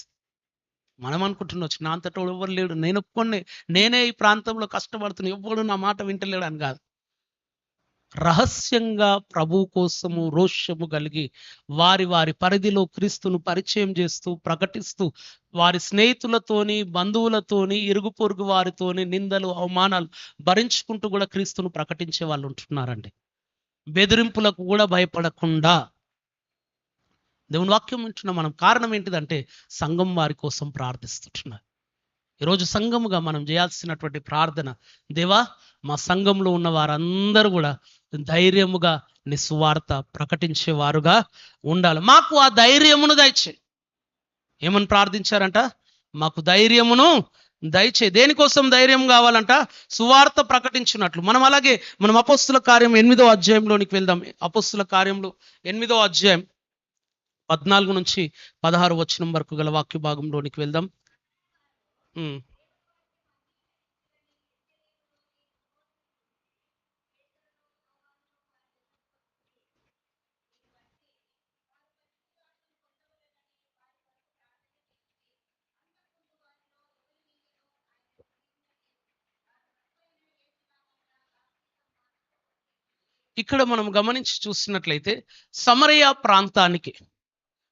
మనం అనుకుంటున్నావచ్చు నా అంతటోడు ఎవరు లేడు, నేను ఒక్కడినే, నేనే ఈ ప్రాంతంలో కష్టపడుతున్నా, ఎవ్వడు నా మాట వింటలేడు అని కాదు. రహస్యంగా ప్రభు కోసము రోషము కలిగి వారి వారి పరిధిలో క్రీస్తును పరిచయం చేస్తూ ప్రకటిస్తూ వారి స్నేహితులతోని, బంధువులతోని, ఇరుగు పొరుగు వారితోని నిందలు అవమానాలు భరించుకుంటూ కూడా క్రీస్తును ప్రకటించే వాళ్ళు ఉంటున్నారండి. బెదిరింపులకు కూడా భయపడకుండా దేవుని వాక్యం వింటున్నాం మనం. కారణం ఏంటిదంటే సంఘం వారి కోసం ప్రార్థిస్తుంటున్నారు. ఈరోజు సంఘముగా మనం చేయాల్సినటువంటి ప్రార్థన, దేవా మా సంఘంలో ఉన్న వారందరూ కూడా ధైర్యముగా నీ సువార్త ప్రకటించేవారుగా ఉండాలి. మాకు ఆ ధైర్యమును దయచే. ఏమని ప్రార్థించారంట? మాకు ధైర్యమును దయచే. దేనికోసం ధైర్యం కావాలంట? సువార్త ప్రకటించినట్లు. మనం అపోస్తుల కార్యం 8వ అధ్యాయంలోనికి వెళ్దాం. అపోస్తుల కార్యంలో 8వ అధ్యాయం 14 నుంచి 16 వచనం వరకు గల వాక్య భాగంలోనికి వెళ్దాం. ఇక్కడ మనం గమనించి చూసినట్లయితే సమరయ ప్రాంతానికి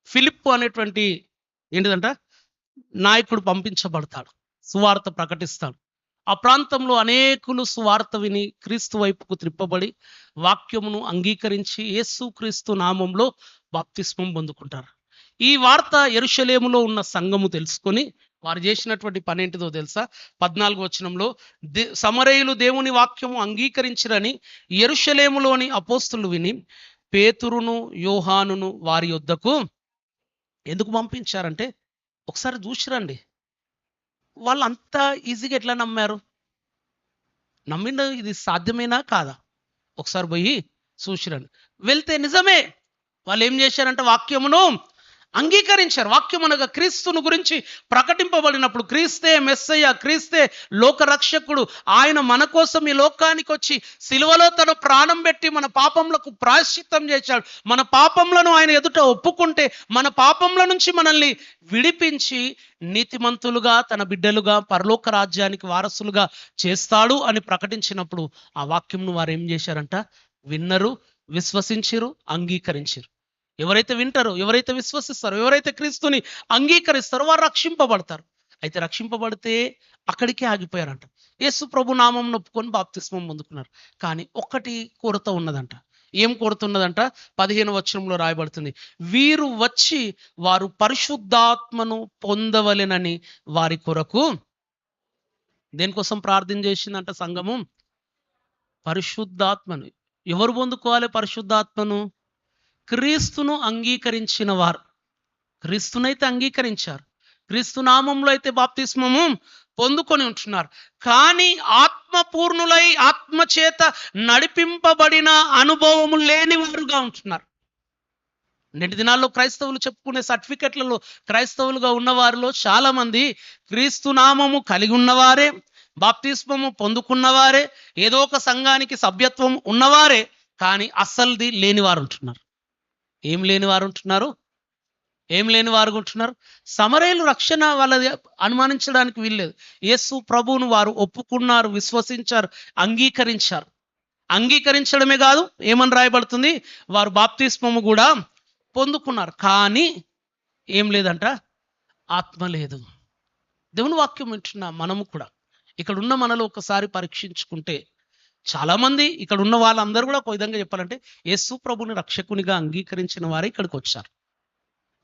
ఫిలిప్పు అనేటువంటి ఏంటిదంట నాయకుడు పంపించబడతాడు, సువార్త ప్రకటిస్తాడు. ఆ ప్రాంతంలో అనేకులు సువార్త విని క్రీస్తు వైపుకు త్రిప్పబడి వాక్యమును అంగీకరించి యేసు క్రీస్తు నామంలో బాప్తిస్మం పొందుకుంటారు. ఈ వార్త యెరూషలేములో ఉన్న సంఘము తెలుసుకొని వారు చేసినటువంటి పని ఏంటిదో తెలుసా? 14వ వచనంలో సమరయులు దేవుని వాక్యము అంగీకరించిరని యెరూషలేములోని అపోస్తులు విని పేతురును యోహానును వారి యొద్దకు ఎందుకు పంపించారంటే, ఒకసారి చూసిరండి, వాళ్ళు అంత ఈజీగా ఎట్లా నమ్మారు? నమ్మిన ఇది సాధ్యమేనా కాదా? ఒకసారి పోయి చూసిరండి. వెళ్తే నిజమే, వాళ్ళు ఏం చేశారంటే వాక్యమును అంగీకరించారు. వాక్యం అనగా క్రీస్తును గురించి ప్రకటింపబడినప్పుడు క్రీస్తే మెస్సయ్య, క్రీస్తే లోకరక్షకుడు, ఆయన మన కోసం ఈ లోకానికి వచ్చి సిలువలో తన ప్రాణం పెట్టి మన పాపములకు ప్రాయశ్చిత్తం చేశాడు. మన పాపములను ఆయన ఎదుట ఒప్పుకుంటే మన పాపముల నుంచి మనల్ని విడిపించి నీతిమంతులుగా తన బిడ్డలుగా పరలోక రాజ్యానికి వారసులుగా చేస్తాడు అని ప్రకటించినప్పుడు ఆ వాక్యంను వారు ఏం చేశారంట? విన్నరు, విశ్వసించిరు, అంగీకరించారు. ఎవరైతే వింటారో, ఎవరైతే విశ్వసిస్తారో, ఎవరైతే క్రీస్తుని అంగీకరిస్తారో వారు రక్షింపబడతారు. అయితే రక్షింపబడితే అక్కడికే ఆగిపోయారంట. యేసు ప్రభు నామం నొప్పుకొని బాప్తిస్మం పొందుకున్నారు. కానీ ఒక్కటి కొరత ఉన్నదంట. ఏం కొరత ఉన్నదంట? 15వ వచనంలో రాయబడుతుంది, వీరు వచ్చి వారు పరిశుద్ధాత్మను పొందవలెనని వారి కొరకు దేనికోసం ప్రార్థన చేసిందంట సంఘము? పరిశుద్ధాత్మను. ఎవరు పొందుకోవాలి పరిశుద్ధాత్మను? క్రీస్తును అంగీకరించిన వారు. క్రీస్తునైతే అంగీకరించారు, క్రీస్తు నామంలో అయితే బాప్తిస్మము పొందుకొని ఉంటున్నారు. కానీ ఆత్మపూర్ణులై ఆత్మచేత నడిపింపబడిన అనుభవము లేని వారుగా ఉంటున్నారు. నేటి దినాల్లో క్రైస్తవులు చెప్పుకునే సర్టిఫికెట్లలో క్రైస్తవులుగా ఉన్నవారిలో చాలా మంది క్రీస్తు నామము కలిగి ఉన్నవారే, బాప్తిస్మము పొందుకున్నవారే, ఏదో ఒక సంఘానికి సభ్యత్వం ఉన్నవారే, కానీ అస్సలుది లేని వారు ఉంటున్నారు. ఏం లేని వారు ఉంటున్నారు? ఏం లేని వారు ఉంటున్నారు? సమరయులు రక్షణ వాళ్ళది అనుమానించడానికి వీల్లేదు. యేసు ప్రభువును వారు ఒప్పుకున్నారు, విశ్వసించారు, అంగీకరించారు. అంగీకరించడమే కాదు, ఏమని రాయబడుతుంది? వారు బాప్తిస్మము కూడా పొందుకున్నారు. కానీ ఏం లేదంట? ఆత్మ లేదు. దేవుని వాక్యం వింటున్నా మనము కూడా ఇక్కడ ఉన్న మనలో ఒకసారి పరీక్షించుకుంటే, చాలామంది ఇక్కడ ఉన్న వాళ్ళందరూ కూడా ఒక విధంగా చెప్పాలంటే యేసు ప్రభుని రక్షకునిగా అంగీకరించిన వారే ఇక్కడికి వచ్చారు.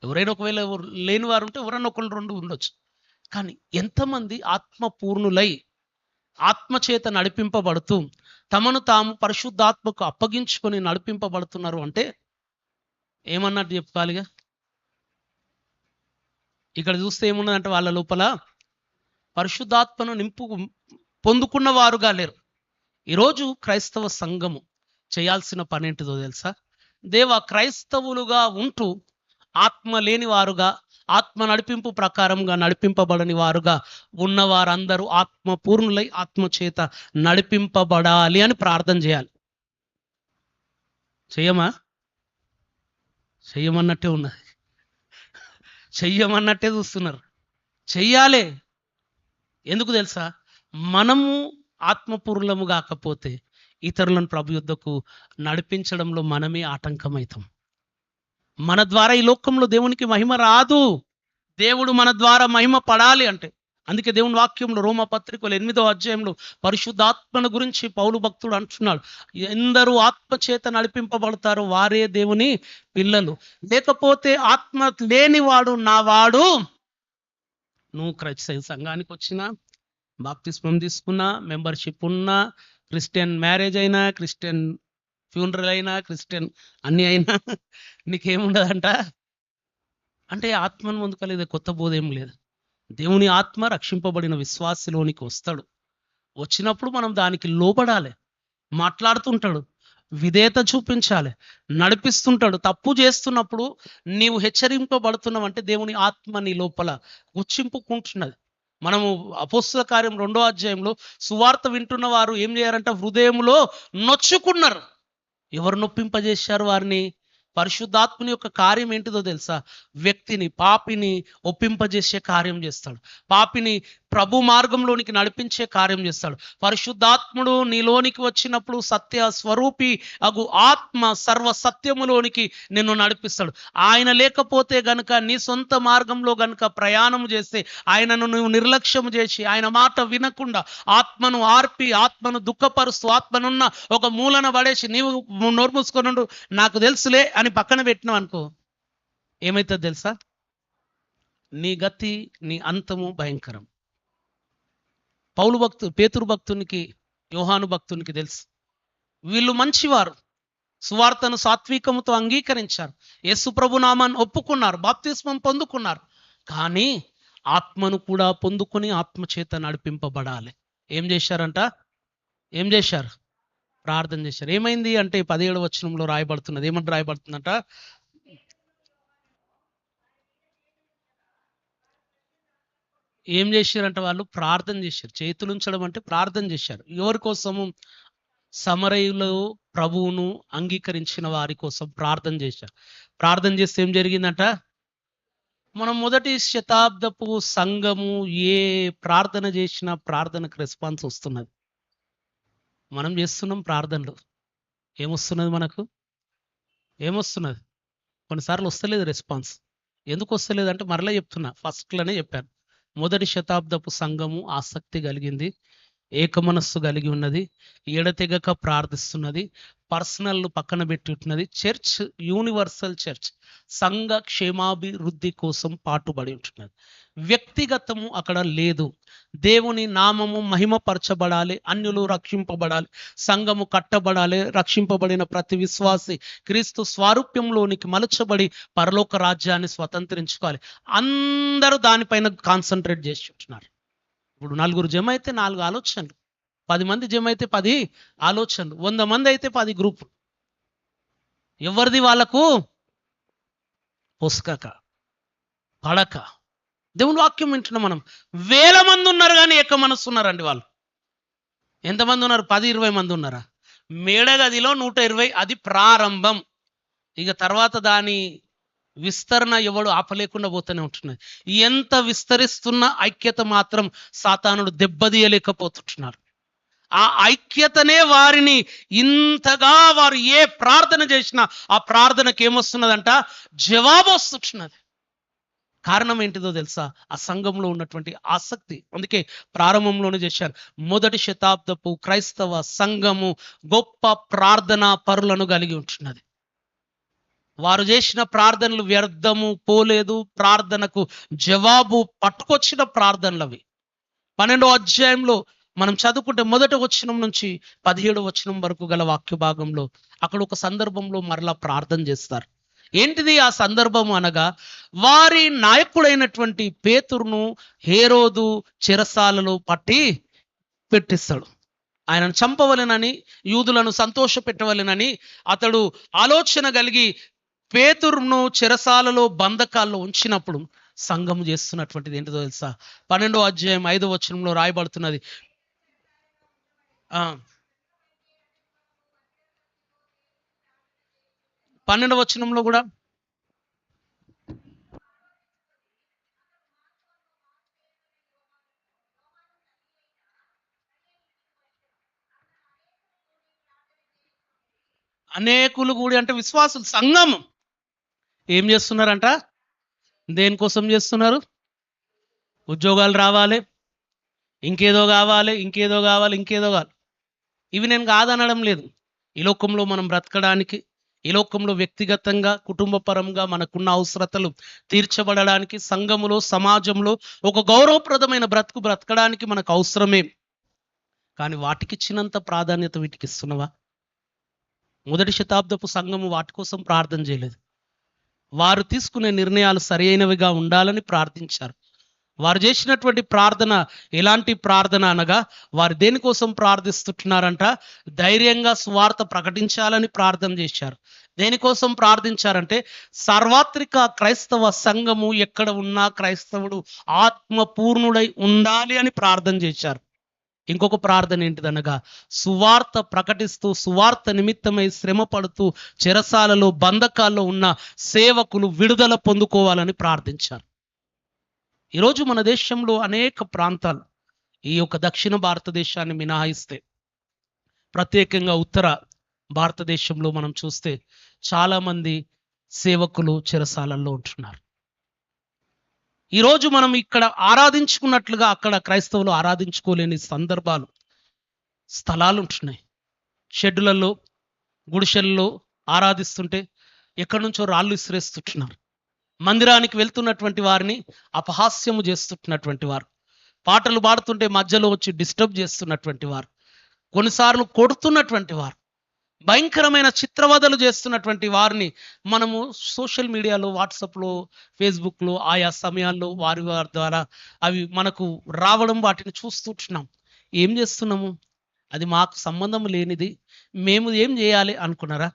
ఎవరైనా ఒకవేళ లేని వారు ఉంటే ఎవరైనా ఒకళ్ళు రెండు ఉండొచ్చు. కానీ ఎంతమంది ఆత్మపూర్ణులై ఆత్మచేత నడిపింపబడుతూ తమను తాము పరిశుద్ధాత్మకు అప్పగించుకొని నడిపింపబడుతున్నారు అంటే ఏమన్నట్టు చెప్పాలిగా? ఇక్కడ చూస్తే ఏమున్నదంటే వాళ్ళ లోపల పరిశుద్ధాత్మను పొందుకున్న వారుగా లేరు. ఈరోజు క్రైస్తవ సంఘము చేయాల్సిన పని ఏంటిదో తెలుసా? క్రైస్తవులుగా ఉంటూ ఆత్మ లేని వారుగా, ఆత్మ నడిపింపు ప్రకారంగా నడిపింపబడని వారుగా ఉన్న వారందరూ ఆత్మపూర్ణులై ఆత్మచేత నడిపింపబడాలి అని ప్రార్థన చేయాలి. చెయ్యమన్నట్టే ఉన్నది, చెయ్యమన్నట్టే చూస్తున్నారు. చెయ్యాలి. ఎందుకు తెలుసా? మనము ఆత్మపూర్ణము కాకపోతే ఇతరులను ప్రభు యుద్ధకు నడిపించడంలో మనమే ఆటంకమవుతాం. మన ద్వారా ఈ లోకంలో దేవునికి మహిమ రాదు. దేవుడు మన ద్వారా మహిమ పడాలి అంటే, అందుకే దేవుని వాక్యంలో రోమపత్రికలు 8వ అధ్యాయంలో పరిశుద్ధాత్మను గురించి పౌలు భక్తుడు అంటున్నాడు, ఎందరూ ఆత్మచేత నడిపింపబడతారో వారే దేవుని పిల్లలు. లేకపోతే ఆత్మ లేనివాడు నా వాడు. నువ్వు క్రైస్తవ సంఘానికి వచ్చినా, బాప్తిస్మం తీసుకున్నా, మెంబర్షిప్ ఉన్నా, క్రిస్టియన్ మ్యారేజ్ అయినా, క్రిస్టియన్ ఫ్యూనరల్ అయినా, క్రిస్టియన్ అన్నీ అయినా నీకేముండదంట అంటే ఆత్మను ముందుకలేదు, కొత్త బోధ ఏం లేదు. దేవుని ఆత్మ రక్షింపబడిన విశ్వాసిలోనికి వస్తాడు. వచ్చినప్పుడు మనం దానికి లోబడాలి. మాట్లాడుతుంటాడు, విధేయత చూపించాలి, నడిపిస్తుంటాడు. తప్పు చేస్తున్నప్పుడు నీవు హెచ్చరింపబడుతున్నావు అంటే దేవుని ఆత్మ నీ లోపల గుచ్చింపుకుంటున్నది. మనము అపోస్తల కార్యం 2వ అధ్యాయంలో సువార్త వింటున్న వారు ఏం చేయారంట? హృదయంలో నొచ్చుకున్నారు. ఎవరు నొప్పింపజేశారు వారిని? పరిశుద్ధాత్మని యొక్క కార్యం ఏంటిదో తెలుసా? వ్యక్తిని, పాపిని ఒప్పింపజేసే కార్యం చేస్తాడు. పాపిని ప్రభు మార్గంలోనికి నడిపించే కార్యం చేస్తాడు. పరిశుద్ధాత్ముడు నీలోనికి వచ్చినప్పుడు సత్య స్వరూపి అగు ఆత్మ సర్వ సత్యములోనికి నిన్ను నడిపిస్తాడు. ఆయన లేకపోతే గనుక నీ సొంత మార్గంలో గనుక ప్రయాణం చేస్తే, ఆయనను నువ్వు నిర్లక్ష్యం చేసి ఆయన మాట వినకుండా ఆత్మను ఆర్పి ఆత్మను దుఃఖపరుస్తూ ఆత్మనున్న ఒక మూలన పడేసి నీవు నోరు మూసుకొనుండు నాకు తెలుసులే అని పక్కన పెట్టినావు అనుకో, ఏమైతుంది తెలుసా? నీ గతి నీ అంతము భయంకరం. పేతురు భక్తునికి యోహాను భక్తునికి తెలుసు, వీళ్ళు మంచివారు, సువార్తను సాత్వికముతో అంగీకరించారు, యేసు ప్రభు నామాన్ని ఒప్పుకున్నారు, బాప్తిస్మం పొందుకున్నారు. కానీ ఆత్మను కూడా పొందుకొని ఆత్మచేత నడిపింపబడాలి. ఏం చేశారంట? ఏం చేశారు? ప్రార్థన చేశారు. ఏమైంది అంటే 17వ వచనంలో రాయబడుతున్నది. ఏమంటే రాయబడుతుందంట, ఏం చేశారంట? వాళ్ళు ప్రార్థన చేశారు. చేతులు ఉంచడం అంటే ప్రార్థన చేశారు. ఎవరి కోసము? సమరయులు ప్రభువును అంగీకరించిన వారి కోసం ప్రార్థన చేశారు. ప్రార్థన చేస్తే ఏం జరిగిందంట? మనం మొదటి శతాబ్దపు సంఘము ఏ ప్రార్థన చేసినా ప్రార్థనకు రెస్పాన్స్ వస్తున్నది. మనం చేస్తున్నాం ప్రార్థనలు, ఏమొస్తున్నది? మనకు ఏమొస్తున్నది? కొన్నిసార్లు వస్తలేదు రెస్పాన్స్. ఎందుకు వస్తలేదు అంటే మరలా చెప్తున్నా, ఫస్ట్లోనే చెప్పాను. మొదటి శతాబ్దపు సంఘము ఆసక్తి కలిగింది, ఏకమనస్సు కలిగి ఉన్నది, ఎడతెగక ప్రార్థిస్తున్నది, పర్సనల్ పక్కన పెట్టి ఉంటున్నది. చర్చ్ యూనివర్సల్ చర్చ్ సంఘ క్షేమాభివృద్ధి కోసం పాటుపడి ఉంటున్నది. వ్యక్తిగతము అక్కడ లేదు. దేవుని నామము మహిమపరచబడాలి, అన్యులు రక్షింపబడాలి, సంఘము కట్టబడాలి, రక్షింపబడిన ప్రతి విశ్వాసి క్రీస్తు స్వారూప్యంలోనికి మలచబడి పరలోక రాజ్యాన్ని స్వతంత్రించుకోవాలి. అందరూ దానిపైన కాన్సన్ట్రేట్ చేసి ఉంటున్నారు. ఇప్పుడు 4 జమ అయితే 4 ఆలోచనలు, 10 మంది జమ అయితే 10 ఆలోచనలు, 100 మంది అయితే 10 గ్రూపులు. ఎవరిది వాళ్ళకు పొసకక పడక. దేవుని వాక్యం వింటున్నాం మనం. 1000 మంది ఉన్నారు కానీ ఏక మనస్సు ఉన్నారండి వాళ్ళు. ఎంతమంది ఉన్నారు? 10-20 మంది ఉన్నారా? మేడగదిలో 120. అది ప్రారంభం. ఇక తర్వాత దాని విస్తరణ ఎవడు ఆపలేకుండా పోతూనే ఉంటున్నది. ఎంత విస్తరిస్తున్న ఐక్యత మాత్రం సాతానుడు దెబ్బతీయలేకపోతుంటున్నారు. ఆ ఐక్యతనే వారిని ఇంతగా, వారు ఏ ప్రార్థన చేసినా ఆ ప్రార్థనకి ఏమొస్తున్నదంట? జవాబు వస్తున్నది. కారణం ఏంటిదో తెలుసా? ఆ సంఘంలో ఉన్నటువంటి ఆసక్తి. అందుకే ప్రారంభంలోనే చేశారు, మొదటి శతాబ్దపు క్రైస్తవ సంఘము గొప్ప ప్రార్థనా పరులను కలిగి ఉంటున్నది. వారు చేసిన ప్రార్థనలు వ్యర్థము పోలేదు, ప్రార్థనకు జవాబు పట్టుకొచ్చిన ప్రార్థనలు అవి. 12వ అధ్యాయంలో మనం చదువుకుంటే మొదటి వచనం నుంచి 17వ వచనం వరకు గల వాక్య భాగంలో అక్కడ ఒక సందర్భంలో మరలా ప్రార్థన చేస్తారు. ఏంటిది ఆ సందర్భం అనగా, వారి నాయకుడైనటువంటి పేతురును హేరోదు చెరసాలలో పట్టి పెట్టిస్తాడు. ఆయనను చంపవలెనని, యూదులను సంతోష పెట్టవలెనని అతడు ఆలోచన కలిగి పేతురును చెరసాలలో బంధకాల్లో ఉంచినప్పుడు సంఘం చేస్తున్నటువంటిది ఏంటిదో తెలుసా? 12వ అధ్యాయం 5వ వచనంలో రాయబడుతున్నది. 12వ వచనంలో కూడా అనేకులు కూడి, అంటే విశ్వాసులు, సంఘం ఏం చేస్తున్నారంట? దేనికోసం చేస్తున్నారు? ఉద్యోగాలు రావాలి, ఇంకేదో కావాలి, ఇంకేదో కావాలి, ఇంకేదో కావాలి. ఇవి నేను కాదనడం లేదు. ఈ లోకంలో మనం బ్రతకడానికి, ఈ లోకంలో వ్యక్తిగతంగా కుటుంబపరంగా మనకున్న అవసరతలు తీర్చబడడానికి, సంఘములో సమాజంలో ఒక గౌరవప్రదమైన బ్రతకడానికి మనకు అవసరమే. కానీ వాటికి ఇచ్చినంత ప్రాధాన్యత వీటికి ఇస్తున్నవా? మొదటి శతాబ్దపు సంఘము వాటి కోసం ప్రార్థన చేయలేదు. వారు తీసుకునే నిర్ణయాలు సరైనవిగా ఉండాలని ప్రార్థించారు. వారు చేసినటువంటి ప్రార్థన ఎలాంటి ప్రార్థన అనగా, వారు దేనికోసం ప్రార్థిస్తున్నారంట? ధైర్యంగా సువార్త ప్రకటించాలని ప్రార్థన చేశారు. దేనికోసం ప్రార్థించారంటే, సార్వత్రిక క్రైస్తవ సంఘము ఎక్కడ ఉన్నా క్రైస్తవుడు ఆత్మపూర్ణుడై ఉండాలి అని ప్రార్థన చేశారు. ఇంకొక ప్రార్థన ఏంటిదనగా, సువార్త ప్రకటిస్తూ సువార్త నిమిత్తమై శ్రమ పడుతూ చెరసాలలో బంధకాల్లో ఉన్న సేవకులు విడుదల పొందుకోవాలని ప్రార్థించారు. ఈరోజు మన దేశంలో అనేక ప్రాంతాలు ఈ యొక్క దక్షిణ భారతదేశాన్ని మినహాయిస్తే, ప్రత్యేకంగా ఉత్తర భారతదేశంలో మనం చూస్తే చాలామంది సేవకులు చెరసాలల్లో ఉంటున్నారు. ఈరోజు మనం ఇక్కడ ఆరాధించుకున్నట్లుగా అక్కడ క్రైస్తవులు ఆరాధించుకోలేని సందర్భాలు, స్థలాలు ఉంటున్నాయి. షెడ్డులలో, గుడిసెల్లో ఆరాధిస్తుంటే ఎక్కడి నుంచో రాళ్ళు విసిరేస్తుంటున్నారు. మందిరానికి వెళ్తున్నటువంటి వారిని అపహాస్యము చేస్తున్నటువంటి వారు, పాటలు పాడుతుంటే మధ్యలో వచ్చి డిస్టర్బ్ చేస్తున్నటువంటి వారు, కొన్నిసార్లు కొడుతున్నటువంటి వారు, భయంకరమైన చిత్రవదలు చేస్తున్నటువంటి వారిని మనము సోషల్ మీడియాలో, వాట్సాప్లో, ఫేస్బుక్లో ఆయా సమయాల్లో వారి ద్వారా అవి మనకు రావడం, వాటిని చూస్తుంటున్నాం. ఏం చేస్తున్నాము? అది మాకు సంబంధం లేనిది, మేము ఏం చేయాలి అనుకున్నారా?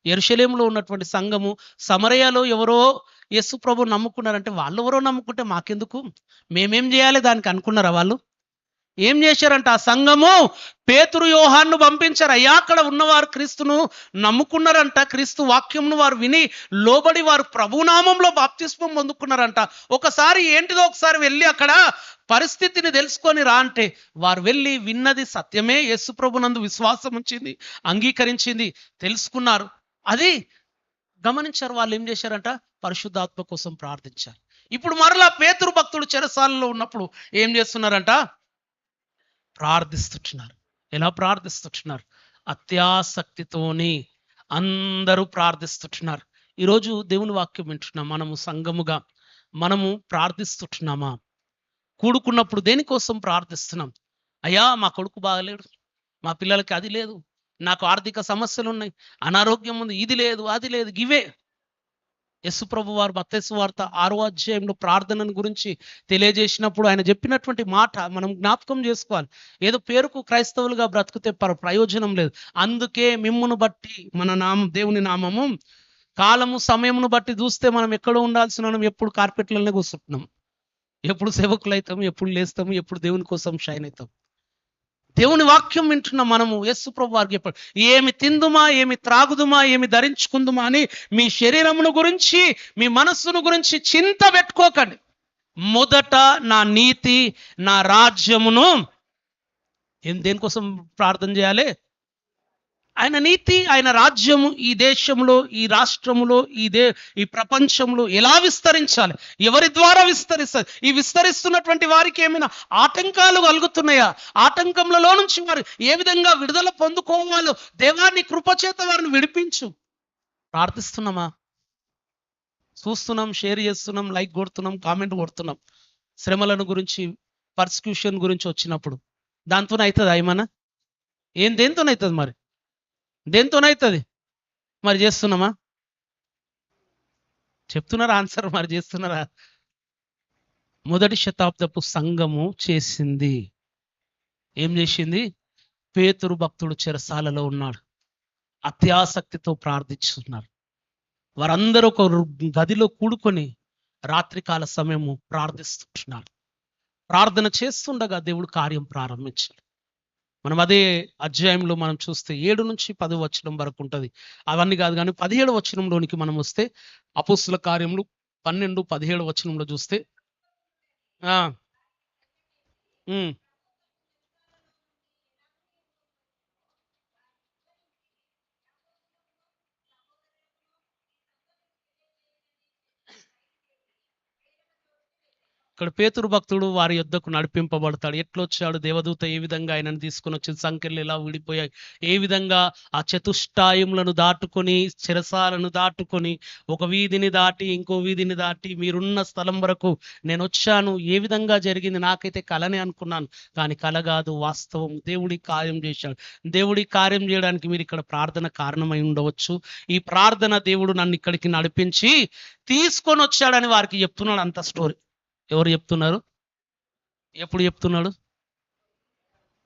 యెరూషలేములో ఉన్నటువంటి సంఘము సమరయలో ఎవరో యేసు ప్రభు నమ్ముకున్నారంటే, వాళ్ళు ఎవరో నమ్ముకుంటే మాకెందుకు, మేమేం చేయాలి దానికి అనుకున్నారా? వాళ్ళు ఏం చేశారంట? ఆ సంఘము పేతురు యోహాన్ను పంపించారు. అయ్యా, అక్కడ ఉన్నవారు క్రీస్తును నమ్ముకున్నారంట, క్రీస్తు వాక్యంను వారు విని లోబడి వారు ప్రభునామంలో బాప్తిస్మం పొందుకున్నారంట. ఒకసారి ఏంటిదో ఒకసారి వెళ్ళి అక్కడ పరిస్థితిని తెలుసుకొని రా అంటే, వారు వెళ్ళి విన్నది సత్యమే, యేసు ప్రభునందు విశ్వాసం ఉంచింది, అంగీకరించింది, తెలుసుకున్నారు. అది గమనించారు. వాళ్ళు ఏం చేశారంట? పరిశుద్ధాత్మ కోసం ప్రార్థించారు. ఇప్పుడు మరలా పేతురు భక్తుడు చెరసాలలో ఉన్నప్పుడు ఏం చేస్తున్నారంట? ప్రార్థిస్తున్నారు. ఎలా ప్రార్థిస్తున్నారు? అత్యాసక్తితోని అందరూ ప్రార్థిస్తున్నారు. ఈరోజు దేవుని వాక్యం వింటున్నాం. మనము సంఘముగా మనము ప్రార్థిస్తున్నామా? కూడుకున్నప్పుడు దేనికోసం ప్రార్థిస్తున్నాం? అయ్యా, మా కొడుకు బాగలేడు, మా పిల్లలకి అది లేదు, నాకు ఆర్థిక సమస్యలు ఉన్నాయి, అనారోగ్యం ఉంది, ఇది లేదు, అది లేదు. ఇవే యేసు ప్రభు వారు మత్తయి సువార్త 6వ అధ్యాయంలో ప్రార్థనను గురించి తెలియజేసినప్పుడు ఆయన చెప్పినటువంటి మాట మనం జ్ఞాపకం చేసుకోవాలి. ఏదో పేరుకు క్రైస్తవులుగా బ్రతుకుతే ప్రయోజనం లేదు. అందుకే మిమ్మును బట్టి, మన దేవుని నామము కాలము సమయమును బట్టి చూస్తే మనం ఎక్కడో ఉండాల్సిన మనం ఎప్పుడు కార్పెట్లనే కూర్చుంటున్నాం, ఎప్పుడు సేవకులు అవుతాం, ఎప్పుడు లేస్తాము, ఎప్పుడు దేవుని కోసం షైన్ అవుతాం. దేవుని వాక్యం వింటున్న మనము యేసు ప్రభు వారికి చెప్పాడు, ఏమి తిందుమా, ఏమి త్రాగుదుమా, ఏమి ధరించుకుందుమా అని మీ శరీరమును గురించి, మీ మనస్సును గురించి చింత పెట్టుకోకండి. మొదట నా నీతి, నా రాజ్యమును దేనికోసం ప్రార్థన చేయాలి? ఆయన నీతి, ఆయన రాజ్యము ఈ దేశంలో, ఈ రాష్ట్రములో, ఈ ప్రపంచంలో ఎలా విస్తరించాలి, ఎవరి ద్వారా విస్తరిస్తారు? ఈ విస్తరిస్తున్నటువంటి వారికి ఏమైనా ఆటంకాలు కలుగుతున్నాయా? ఆటంకములలో నుంచి వారు ఏ విధంగా విడుదల పొందుకోవాలో దేవాన్ని కృపచేత వారిని విడిపించు. ప్రార్థిస్తున్నామా? చూస్తున్నాం, షేర్ చేస్తున్నాం, లైక్ కొడుతున్నాం, కామెంట్ కొడుతున్నాం. శ్రమలను గురించి, పర్సిక్యూషన్ గురించి వచ్చినప్పుడు దాంతోనవుతుందా? ఏమన్నా దేంతోనవుతుంది? మరి దేంతోనవుతుంది? మరి చేస్తున్నామా? చెప్తున్నారా ఆన్సర్? మరి చేస్తున్నారా? మొదటి శతాబ్దపు సంఘము చేసింది. ఏం చేసింది? పేతురు భక్తుడు చెరసాలలో ఉన్నాడు, అత్యాసక్తితో ప్రార్థిస్తున్నారు. వారందరూ ఒక గదిలో కూడుకొని రాత్రికాల సమయము ప్రార్థిస్తున్నారు. ప్రార్థన చేస్తుండగా దేవుడు కార్యం ప్రారంభించాడు. మనం అదే అధ్యాయంలో మనం చూస్తే 7 నుంచి 10 వచనం వరకు ఉంటుంది. అవన్నీ కాదు కానీ 17 వచనంలోనికి మనం వస్తే, అపోస్తుల కార్యములు 12-17 వచనంలో చూస్తే ఇక్కడ పేతురు భక్తుడు వారి యొద్దకు నడిపింపబడతాడు. ఎట్లొచ్చాడు? దేవదూత ఏ విధంగా ఆయనను తీసుకొని వచ్చిన, సంఖ్యలు ఎలా విడిపోయాయి, ఏ విధంగా ఆ చతుష్టాయములను దాటుకొని, చెరసాలను దాటుకొని, ఒక వీధిని దాటి ఇంకో వీధిని దాటి మీరున్న స్థలం వరకు నేను వచ్చాను. ఏ విధంగా జరిగింది? నాకైతే కలనే అనుకున్నాను, కానీ కల కాదు, వాస్తవం. దేవుడి కార్యం చేశాడు. దేవుడి కార్యం చేయడానికి మీరు ఇక్కడ ప్రార్థన కారణమై ఉండవచ్చు. ఈ ప్రార్థన దేవుడు నన్ను ఇక్కడికి నడిపించి తీసుకొని వచ్చాడని వారికి చెప్తున్నాడు. అంత స్టోరీ ఎవరు చెప్తున్నారు? ఎప్పుడు చెప్తున్నాడు?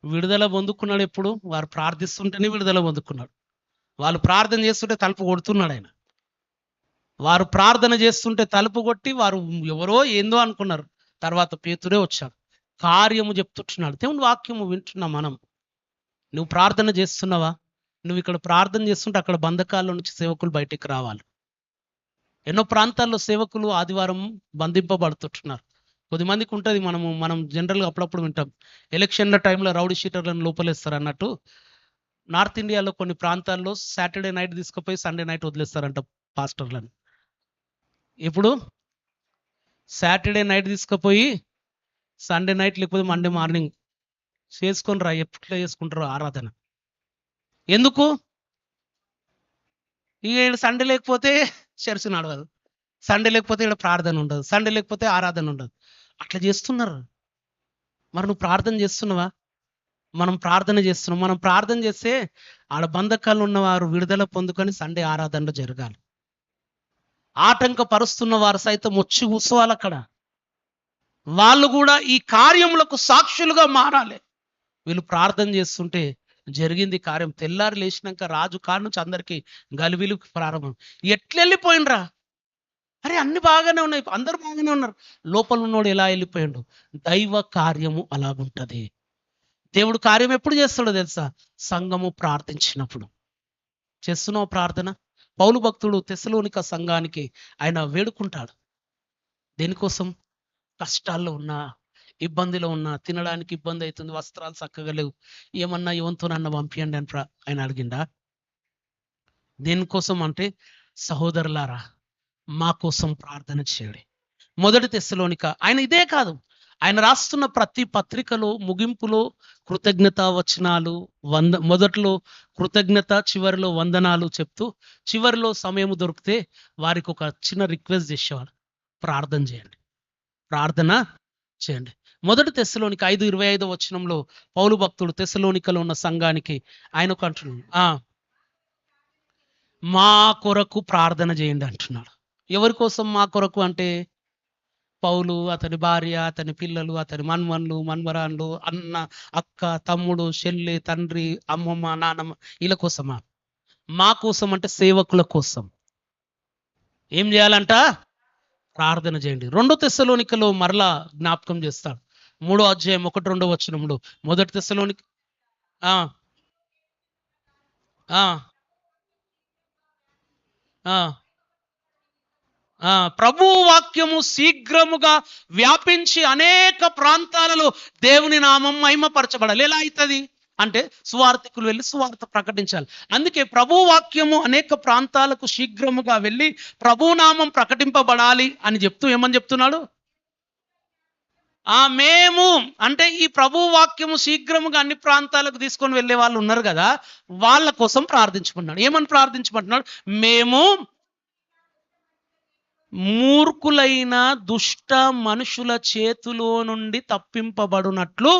విడుదల పొందుకున్నాడు. ఎప్పుడు? వారు ప్రార్థిస్తుంటేనే విడుదల పొందుకున్నాడు. వాళ్ళు ప్రార్థన చేస్తుంటే తలుపు కొడుతున్నాడు ఆయన. వారు ప్రార్థన చేస్తుంటే తలుపు కొట్టి వారు ఎవరో ఏందో అనుకున్నారు. తర్వాత పేతురే వచ్చాడు, కార్యము చెప్తున్నాడు. దేవుని వాక్యము వింటున్నా మనం. నువ్వు ప్రార్థన చేస్తున్నావా? నువ్వు ఇక్కడ ప్రార్థన చేస్తుంటే అక్కడ బంధకాల్లో నుంచి సేవకులు బయటికి రావాలి. ఎన్నో ప్రాంతాల్లో సేవకులు ఆదివారం బంధింపబడుతున్నారు. కొద్దిమందికి ఉంటుంది, మనం జనరల్గా అప్పుడప్పుడు వింటాం, ఎలక్షన్ల టైంలో రౌడీ షీటర్లను లోపలేస్తారు అన్నట్టు. నార్త్ ఇండియాలో కొన్ని ప్రాంతాల్లో సాటర్డే నైట్ తీసుకుపోయి సండే నైట్ వదిలేస్తారంట పాస్టర్లను. ఇప్పుడు సాటర్డే నైట్ తీసుకుపోయి సండే నైట్ లేకపోతే మండే మార్నింగ్ చేసుకొని రా, ఎట్లా చేసుకుంటారో ఆరాధన. ఎందుకు? ఇక సండే లేకపోతే చర్చ్ నడవదు, సండే లేకపోతే ఇక్కడ ప్రార్థన ఉండదు, సండే లేకపోతే ఆరాధన ఉండదు. అట్లా చేస్తున్నారు. మరి నువ్వు ప్రార్థన చేస్తున్నావా? మనం ప్రార్థన చేస్తున్నాం. మనం ప్రార్థన చేస్తే ఆడ బంధకాలు ఉన్నవారు విడుదల పొందుకొని సండే ఆరాధనలో జరగాలి. ఆటంకపరుస్తున్న వారు సైతం వచ్చి కూర్చోవాలి అక్కడ. వాళ్ళు కూడా ఈ కార్యములకు సాక్షులుగా మారాలి. వీళ్ళు ప్రార్థన చేస్తుంటే జరిగింది కార్యం. తెల్లారి లేచినాక రాజు కాడి నుంచి అందరికీ గలిబిలి ప్రారంభం. ఎట్లెళ్ళిపోయినరా? అరే అన్ని బాగానే ఉన్నాయి, అందరు బాగానే ఉన్నారు, లోపల ఉన్నోడు ఎలా వెళ్ళిపోయిండు? దైవ కార్యము అలాగుంటది. దేవుడు కార్యం ఎప్పుడు చేస్తాడో తెలుసా? సంఘము ప్రార్థించినప్పుడు. చేస్తున్నావు ప్రార్థన? పౌలు భక్తుడు తెస్సలోనిక సంఘానికి ఆయన వేడుకుంటాడు. దేనికోసం? కష్టాల్లో ఉన్నా, ఇబ్బందిలో ఉన్నా, తినడానికి ఇబ్బంది అవుతుంది, వస్త్రాలు చక్కగా లేవు, ఏమన్నా ఏమంతోనన్నా పంపియండి అని ఆయన అడిగిండా? దేనికోసం అంటే, సహోదరులారా మా కోసం ప్రార్థన చేయండి. మొదటి తెస్సలోనిక ఆయన ఇదే కాదు, ఆయన రాస్తున్న ప్రతి పత్రికలో ముగింపులో కృతజ్ఞత వచనాలు, మొదట్లో కృతజ్ఞత, చివరిలో వందనాలు చెప్తూ చివరిలో సమయం దొరికితే వారికి ఒక చిన్న రిక్వెస్ట్ చేసేవాడు, ప్రార్థన చేయండి, ప్రార్థన చేయండి. మొదటి తెస్సలోనిక 5:25 వచనంలో పౌలు భక్తుడు తెస్సలోనికలో ఉన్న సంఘానికి ఆయనకు అంటున్నాడు, మా కొరకు ప్రార్థన చేయండి అంటున్నాడు. ఎవరి కోసం మా కొరకు అంటే, పౌలు, అతని భార్య, అతని పిల్లలు, అతని మన్మన్లు, మన్మరాన్లు, అన్న, అక్క, తమ్ముడు, చెల్లి, తండ్రి, అమ్మమ్మ, నాన్నమ్మ, వీళ్ళ కోసమా? మా కోసం అంటే సేవకుల కోసం. ఏం చేయాలంట? ప్రార్థన చేయండి. 2 తెస్సలోనికలో మరలా జ్ఞాపకం చేస్తాడు. 3వ అధ్యాయం 1-2 వచనంలో మొదటి తెస్సలోనిక ఆ ఆ ఆ ప్రభు వాక్యము శీఘ్రముగా వ్యాపించి అనేక ప్రాంతాలలో దేవుని నామం మహిమపరచబడాలి. ఎలా అవుతుంది అంటే, సువార్థికులు వెళ్ళి సువార్త ప్రకటించాలి. అందుకే ప్రభు వాక్యము అనేక ప్రాంతాలకు శీఘ్రముగా వెళ్ళి ప్రభు నామం ప్రకటింపబడాలి అని చెప్తూ ఏమని చెప్తున్నాడు? మేము అంటే ఈ ప్రభు వాక్యము శీఘ్రముగా అన్ని ప్రాంతాలకు తీసుకొని వెళ్ళే వాళ్ళు ఉన్నారు కదా, వాళ్ళ కోసం ప్రార్థించుకున్నాడు. ఏమని ప్రార్థించమంటున్నాడు? మేము మూర్ఖులైన దుష్ట మనుషుల చేతిలో నుండి తప్పింపబడునట్లు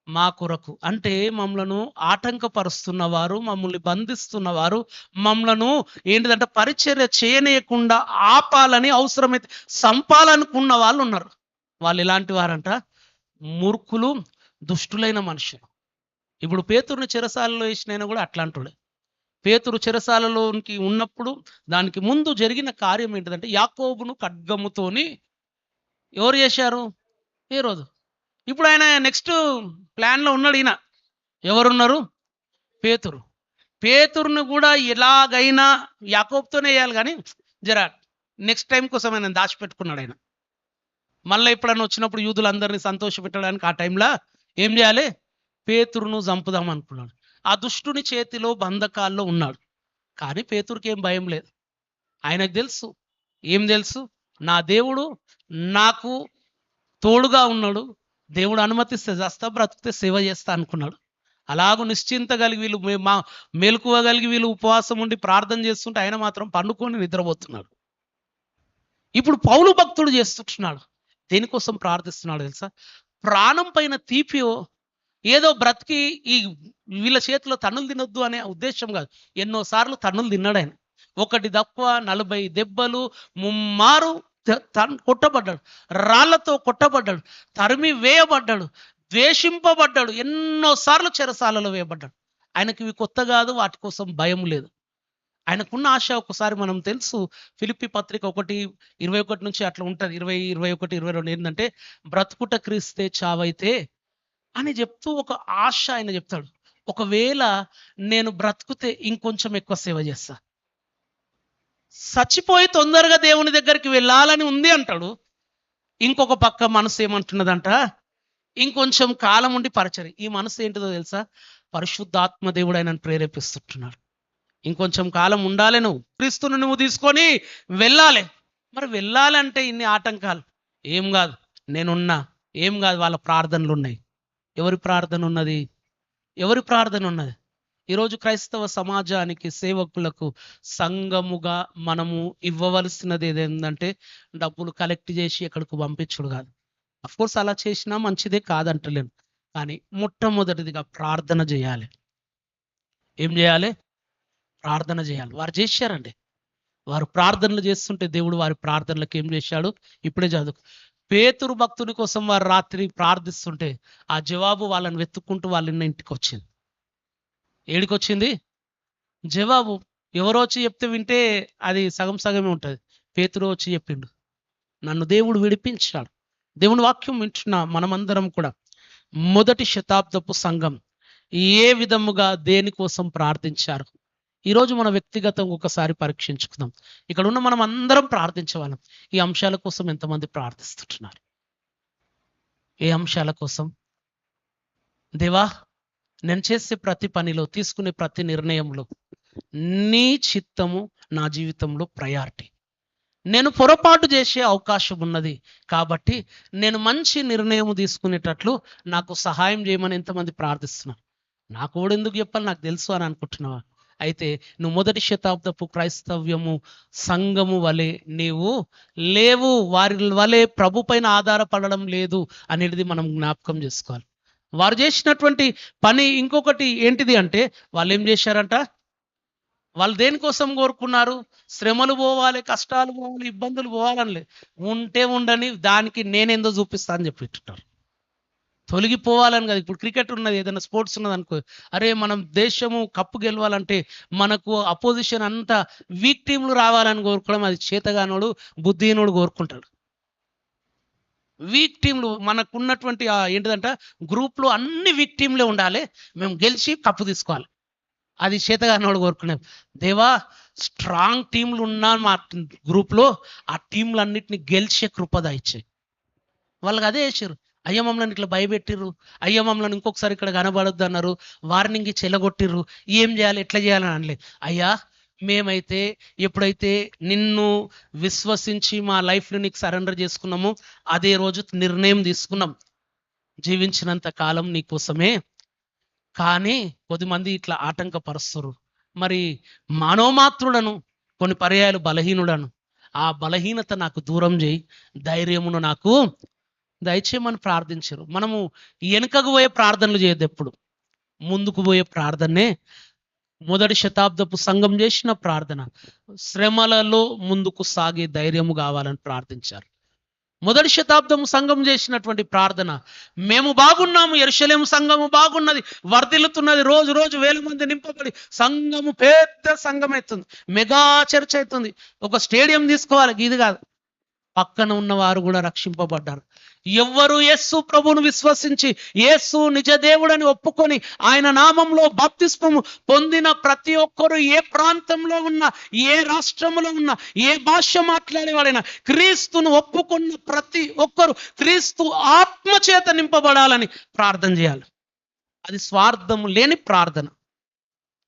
మా కొరకు. అంటే మమ్మలను ఆటంకపరుస్తున్నవారు, మమ్మల్ని బంధిస్తున్నవారు, మమ్మలను ఏంటిదంటే పరిచర్య చేయనీయకుండా ఆపాలని, అవసరమైతే సంపాలనుకున్న వాళ్ళు ఉన్నారు. వాళ్ళు ఎలాంటి వారంట? మూర్ఖులు, దుష్టులైన మనుషులు. ఇప్పుడు పేతురుని చెరసాలలో వేసినైనా కూడా అట్లాంటి. పేతురు చెరసాలలోనికి ఉన్నప్పుడు దానికి ముందు జరిగిన కార్యం ఏంటిదంటే, యాకోబును ఖడ్గముతోని ఎవరు చేశారు? హేరోదు. ఇప్పుడు ఆయన నెక్స్ట్ ప్లాన్లో ఉన్నాడు. ఈయన ఎవరున్నారు? పేతురు. పేతురును కూడా ఎలాగైనా యాకోబుతోనే వేయాలి, కానీ జరా నెక్స్ట్ టైం కోసం ఆయన దాచిపెట్టుకున్నాడు. ఆయన మళ్ళీ ఎప్పుడైనా వచ్చినప్పుడు యూదులందరినీ సంతోషపెట్టడానికి ఆ టైంలో ఏం చేయాలి? పేతురును చంపుదాం అనుకున్నాడు. ఆ దుష్టుని చేతిలో బంధకాల్లో ఉన్నాడు. కానీ పేతురుకి ఏం భయం లేదు. ఆయనకు తెలుసు, ఏం తెలుసు? నా దేవుడు నాకు తోడుగా ఉన్నాడు, దేవుడు అనుమతిస్తే చేస్తా, బ్రతికితే సేవ చేస్తా అనుకున్నాడు. అలాగూ నిశ్చింత కలిగి వీళ్ళు మేలుకోగలిగి వీళ్ళు ఉపవాసం ఉండి ప్రార్థన చేస్తుంటే ఆయన మాత్రం పండుకొని నిద్రపోతున్నాడు. ఇప్పుడు పౌలు భక్తుడు చేస్తున్నాడు. దేనికోసం ప్రార్థిస్తున్నాడు తెలుసా? ప్రాణం పైన తీపియో ఏదో బ్రతికి ఈ వీళ్ళ చేతిలో తన్నులు తినొద్దు అనే ఉద్దేశం కాదు. ఎన్నోసార్లు తన్నులు తిన్నాడు ఆయన. ఒకటి తక్కువ 40 దెబ్బలు, ముమ్మారు కొట్టబడ్డాడు, రాళ్లతో కొట్టబడ్డాడు, తరిమి వేయబడ్డాడు, ద్వేషింపబడ్డాడు, ఎన్నోసార్లు చెరసాలలో వేయబడ్డాడు. ఆయనకి ఇవి కొత్త కాదు, వాటి కోసం భయం లేదు. ఆయనకున్న ఆశ ఒకసారి మనం తెలుసు, ఫిలిప్పీ పత్రిక 1:21 నుంచి అట్లా ఉంటుంది, 20, 21, 22 ఏంటంటే, బ్రతుకుట క్రీస్తే చావైతే అని చెప్తూ ఒక ఆశ ఆయన చెప్తాడు. ఒకవేళ నేను బ్రతుకుతే ఇంకొంచెం ఎక్కువ సేవ చేస్తా, చచ్చిపోయి తొందరగా దేవుని దగ్గరికి వెళ్ళాలని ఉంది అంటాడు. ఇంకొక పక్క మనసు ఏమంటున్నదంట, ఇంకొంచెం కాలం ఉండి పరిచర్య. ఈ మనసు ఏంటిదో తెలుసా? పరిశుద్ధాత్మ దేవుడు ఆయనను ప్రేరేపిస్తుంటున్నాడు. ఇంకొంచెం కాలం ఉండాలి, నువ్వు క్రీస్తును నువ్వు తీసుకొని వెళ్ళాలి. మరి వెళ్ళాలంటే ఇన్ని ఆటంకాలు. ఏం కాదు, నేనున్నా. ఏం కాదు, వాళ్ళ ప్రార్థనలు ఉన్నాయి. ఎవరి ప్రార్థన ఉన్నది? ఎవరి ప్రార్థన ఉన్నది? ఈరోజు క్రైస్తవ సమాజానికి, సేవకులకు, సంఘముగా మనము ఇవ్వవలసినది ఏదేంటంటే డబ్బులు కలెక్ట్ చేసి ఎక్కడికి పంపించుడు కాదు. కోర్స్ అలా చేసినా మంచిదే, కాదంటలేను. కానీ మొట్టమొదటిదిగా ప్రార్థన చేయాలి. ఏం చేయాలి? ప్రార్థన చేయాలి. వారు చేశారండి. వారు ప్రార్థనలు చేస్తుంటే దేవుడు వారి ప్రార్థనలకు ఏం చేశాడు? ఇప్పుడే చదువు. పేతురు భక్తుని కోసం వారు రాత్రి ప్రార్థిస్తుంటే ఆ జవాబు వాళ్ళని వెతుక్కుంటూ వాళ్ళ ఇంటికి వచ్చింది. ఏడికి వచ్చింది జవాబు? ఎవరో వచ్చి చెప్తే వింటే అది సగం సగమే ఉంటుంది. పేతురు వచ్చి చెప్పిండు, నన్ను దేవుడు విడిపించాడు. దేవుని వాక్యం వింటున్న మనమందరం కూడా మొదటి శతాబ్దపు సంఘం ఏ విధముగా దేనికోసం ప్రార్థించారు? ఈరోజు మన వ్యక్తిగతంగా ఒకసారి పరీక్షించుకుందాం. ఇక్కడ ఉన్న మనం అందరం ప్రార్థించేవాళ్ళం. ఈ అంశాల కోసం ఎంతమంది ప్రార్థిస్తుంటున్నారు? ఏ అంశాల కోసం? దేవా, నేను చేసే ప్రతి పనిలో, తీసుకునే ప్రతి నిర్ణయంలో నీ చిత్తము నా జీవితంలో ప్రయారిటీ. నేను పొరపాటు చేసే అవకాశం ఉన్నది కాబట్టి నేను మంచి నిర్ణయం తీసుకునేటట్లు నాకు సహాయం చేయమని ఎంతమంది ప్రార్థిస్తున్నారు? నాకు కూడా ఎందుకు చెప్పాలి, నాకు తెలుసు అని అనుకుంటున్నావా? అయితే నువ్వు మొదటి శతాబ్దపు క్రైస్తవ్యము సంఘము వలె నీవు లేవు. వారి వలె ప్రభు పైన ఆధారపడడం లేదు అనేది మనం జ్ఞాపకం చేసుకోవాలి. వారు చేసినటువంటి పని ఇంకొకటి ఏంటిది అంటే, వాళ్ళు ఏం చేశారంట? వాళ్ళు దేనికోసం కోరుకున్నారు? శ్రమలు పోవాలి, కష్టాలు పోవాలి, ఇబ్బందులు పోవాలని ఉంటే ఉండని, దానికి నేనేందో చూపిస్తా అని చెప్పిట్టున్నారు. తొలగిపోవాలని కదా. ఇప్పుడు క్రికెట్ ఉన్నది, ఏదైనా స్పోర్ట్స్ ఉన్నది అనుకో, అరే మనం దేశము కప్పు గెలవాలంటే మనకు అపోజిషన్ అంతా వీక్ టీంలు రావాలని కోరుకోవడం అది చేతగానోడు, బుద్ధిహీనుడు కోరుకుంటాడు. వీక్ టీంలు మనకున్నటువంటి ఏంటిదంట, గ్రూప్లో అన్ని వీక్ టీంలే ఉండాలి, మేము గెలిచి కప్పు తీసుకోవాలి, అది చేతగానోడు కోరుకునేది. దేవా, స్ట్రాంగ్ టీంలు ఉన్న మా గ్రూప్లో ఆ టీంలన్నిటిని గెలిచే కృపద ఇచ్చాయి. వాళ్ళకి అదే చేశారు. అయ్య మమ్మల్ని ఇట్లా భయపెట్టిర్రు, అయ్య మమ్మల్ని ఇంకొకసారి ఇక్కడ కనబడొద్దు అన్నారు, వార్నింగ్ ఇచ్చి చెల్లగొట్టిర్రు, ఏం చేయాలి, ఎట్లా చేయాలని అనలేదు. అయ్యా, మేమైతే ఎప్పుడైతే నిన్ను విశ్వసించి మా లైఫ్ని నీకు సరెండర్ చేసుకున్నామో అదే రోజు నిర్ణయం తీసుకున్నాం, జీవించినంత కాలం నీకోసమే. కానీ కొద్దిమంది ఇట్లా ఆటంకపరుస్తారు. మరి మానవమాత్రుడను, కొన్ని పర్యాయాలు బలహీనుడను, ఆ బలహీనత నాకు దూరం చేయి, ధైర్యమును నాకు దయచేయమని ప్రార్థించారు. మనము వెనుకకు పోయే ప్రార్థనలు చేయొద్దు, ఎప్పుడు ముందుకు పోయే ప్రార్థనే మొదటి శతాబ్దపు సంఘం చేసిన ప్రార్థన. శ్రమలలో ముందుకు సాగే ధైర్యము కావాలని ప్రార్థించారు. మొదటి శతాబ్దము సంఘం చేసినటువంటి ప్రార్థన, మేము బాగున్నాము, యెరూషలేము సంఘము బాగున్నది, వర్ధిల్లుతున్నది, రోజు రోజు 1000 మంది నింపబడి సంఘము పెద్ద సంఘం అవుతుంది, మెగా చర్చ్ అవుతుంది, ఒక స్టేడియం తీసుకోవాలి. ఇది కాదు, పక్కన ఉన్నవారు కూడా రక్షింపబడ్డారు. ఎవ్వరు యేసు ప్రభువును విశ్వసించి యేసు నిజ దేవుడని ఒప్పుకొని ఆయన నామంలో బాప్తిస్మము పొందిన ప్రతి ఒక్కరు, ఏ ప్రాంతంలో ఉన్నా, ఏ రాష్ట్రంలో ఉన్నా, ఏ భాష మాట్లాడేవాడైనా, క్రీస్తును ఒప్పుకున్న ప్రతి ఒక్కరు క్రీస్తు ఆత్మ చేత నింపబడాలని ప్రార్థన చేయాలి. అది స్వార్థం లేని ప్రార్థన.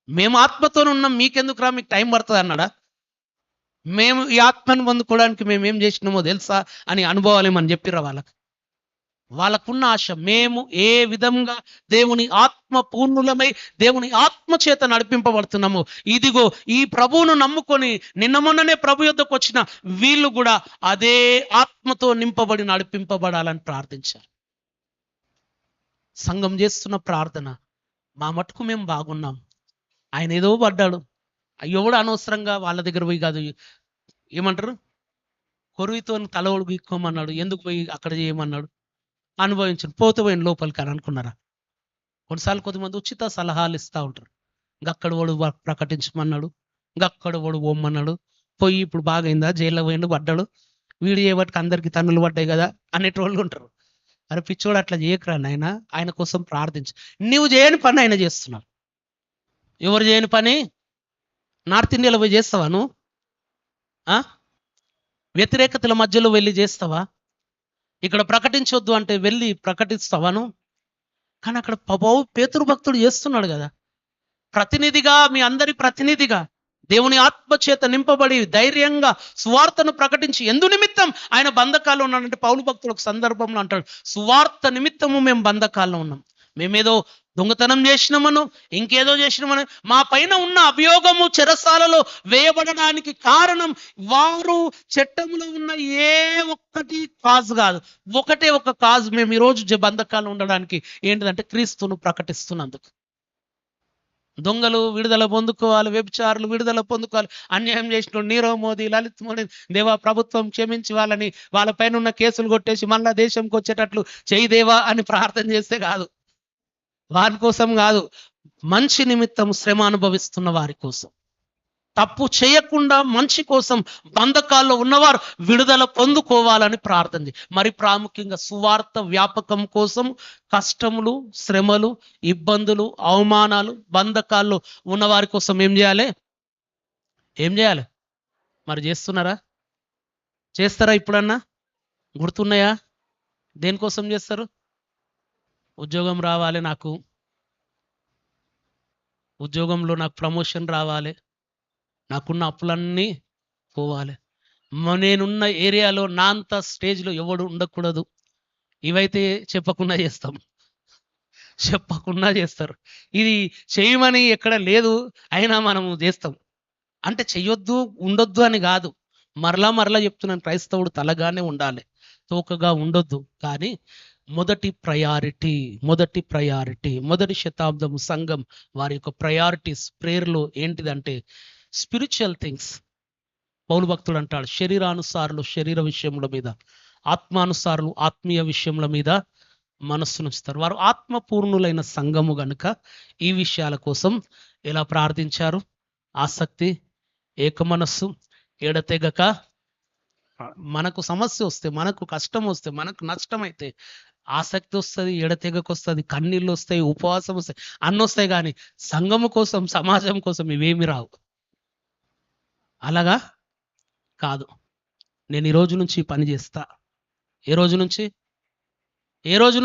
మేము ఆత్మతో ఉన్నాం, మీకెందుకు రా, మీకు టైం పడుతుంది అన్నాడా? మేము ఈ ఆత్మను పొందుకోవడానికి మేము ఏం చేసినామో తెలుసా అని అనుభవాలేమని చెప్పిర్రా వాళ్ళకున్న ఆశ. మేము ఏ విధంగా దేవుని ఆత్మ పూర్ణులమై దేవుని ఆత్మ చేత నడిపింపబడుతున్నామో, ఇదిగో ఈ ప్రభువును నమ్ముకొని నిన్న మొన్ననే ప్రభు యొద్దకు వచ్చిన వీళ్ళు కూడా అదే ఆత్మతో నింపబడి నడిపింపబడాలని ప్రార్థించారు. సంఘం చేస్తున్న ప్రార్థన, మా మటుకు మేము బాగున్నాం, ఆయన ఏదో పడ్డాడు, ఎవడు అనవసరంగా వాళ్ళ దగ్గర పోయి కాదు, ఏమంటారు, కొరువితో తలవడు గీక్కోమన్నాడు, ఎందుకు పోయి అక్కడ చేయమన్నాడు, అనుభవించండి, పోతే పోయిన లోపలికి అని అనుకున్నారా? కొన్నిసార్లు కొద్దిమంది ఉచిత సలహాలు ఇస్తూ ఉంటారు. గక్కడ వాడు ప్రకటించమన్నాడు, గక్కడ వాడు ఓమ్మన్నాడు, పోయి ఇప్పుడు బాగైందా, జైల్లో పోయిండు, పడ్డాడు, వీడు చేయబట్టి అందరికీ తన్నులు పడ్డాయి కదా అనేటోళ్ళు ఉంటారు. అరే పిచ్చోడు, అట్లా చేయకరా నాయన, ఆయన కోసం ప్రార్థించు. నువ్వు చేయని పని ఆయన చేస్తున్నావు. ఎవరు చేయని పని? నార్త్ ఇండియాలో పోయి చేస్తావా నువ్వు? వ్యతిరేకతల మధ్యలో వెళ్ళి చేస్తావా? ఇక్కడ ప్రకటించొద్దు అంటే వెళ్ళి ప్రకటిస్తావాను? కానీ అక్కడ పేతురు భక్తుడు చేస్తున్నాడు కదా, ప్రతినిధిగా, మీ అందరి ప్రతినిధిగా దేవుని ఆత్మ చేత నింపబడి ధైర్యంగా సువార్తను ప్రకటించి, ఎందు నిమిత్తం ఆయన బంధకాల్లో ఉన్నాడంటే పౌలు భక్తుడు ఒక సందర్భంలో అంటాడు, సువార్త నిమిత్తము మేము బంధకాల్లో ఉన్నాం. మేమేదో దొంగతనం చేసినామను, ఇంకేదో చేసినామను, మా పైన ఉన్న అభియోగము చెరసాలలో వేయబడడానికి కారణం వారు చట్టంలో ఉన్న ఏ ఒక్కటి కాజు కాదు, ఒకటే ఒక కాజు. మేము ఈరోజు బంధకాల్లో ఉండడానికి ఏంటిదంటే క్రీస్తును ప్రకటిస్తున్నందుకు. దొంగలు విడుదల పొందుకోవాలి, వ్యభిచారులు విడుదల పొందుకోవాలి, అన్యాయం చేసిన నీరవ్ మోదీ, లలిత్ మోదీ, దేవా ప్రభుత్వం క్షమించి వాళ్ళని, వాళ్ళ పైన ఉన్న కేసులు కొట్టేసి మళ్ళా దేశంకి వచ్చేటట్లు చేయి దేవా అని ప్రార్థన చేస్తే కాదు, వారి కోసం కాదు, మంచి నిమిత్తం శ్రమ అనుభవిస్తున్న వారి కోసం, తప్పు చేయకుండా మంచి కోసం బంధకాల్లో ఉన్నవారు విడుదల పొందుకోవాలని ప్రార్థన. మరి ప్రాముఖ్యంగా సువార్త వ్యాపకం కోసం కష్టములు, శ్రమలు, ఇబ్బందులు, అవమానాలు, బంధకాల్లో ఉన్న వారి కోసం ఏం చేయాలి? ఏం చేయాలి? మరి చేస్తున్నారా? చేస్తారా? ఇప్పుడన్నా గుర్తున్నాయా? దేనికోసం చేస్తారు? ఉద్యోగం రావాలి, నాకు ఉద్యోగంలో నాకు ప్రమోషన్ రావాలి, నాకున్న అప్పులన్నీ పోవాలి, నేనున్న ఏరియాలో నా అంత స్టేజ్లో ఎవడు ఉండకూడదు, ఇవైతే చెప్పకుండా చేస్తాం, చెప్పకుండా చేస్తారు. ఇది చేయమని ఎక్కడ లేదు, అయినా మనము చేస్తాం. అంటే చెయ్యొద్దు, ఉండొద్దు అని కాదు, మరలా చెప్తున్నాను, క్రైస్తవుడు తలగానే ఉండాలి, తోకగా ఉండొద్దు. కానీ మొదటి ప్రయారిటీ మొదటి శతాబ్దం సంఘం వారి యొక్క ప్రయారిటీస్ ప్రేయర్లో ఏంటిదంటే స్పిరిచువల్ థింగ్స్. పౌలు భక్తుడు అంటాడు, శరీరానుసారులు శరీర విషయముల మీద, ఆత్మానుసారులు ఆత్మీయ విషయముల మీద మనస్సునుంచుతారు. వారు ఆత్మపూర్ణులైన సంఘము గనుక ఈ విషయాల కోసం ఎలా ప్రార్థించారు? ఆసక్తి, ఏక మనస్సు, ఎడతెగక. మనకు సమస్య వస్తే, మనకు కష్టం వస్తే, మనకు నష్టమైతే ఆసక్తి వస్తుంది, ఎడతెగకు వస్తుంది, కన్నీళ్ళు వస్తాయి, ఉపవాసం వస్తాయి, అన్నీ వస్తాయి. కానీ సంఘము కోసం, సమాజం కోసం ఇవేమి రావు. అలాగా కాదు. నేను ఈ రోజు నుంచి పని చేస్తా. ఏ రోజు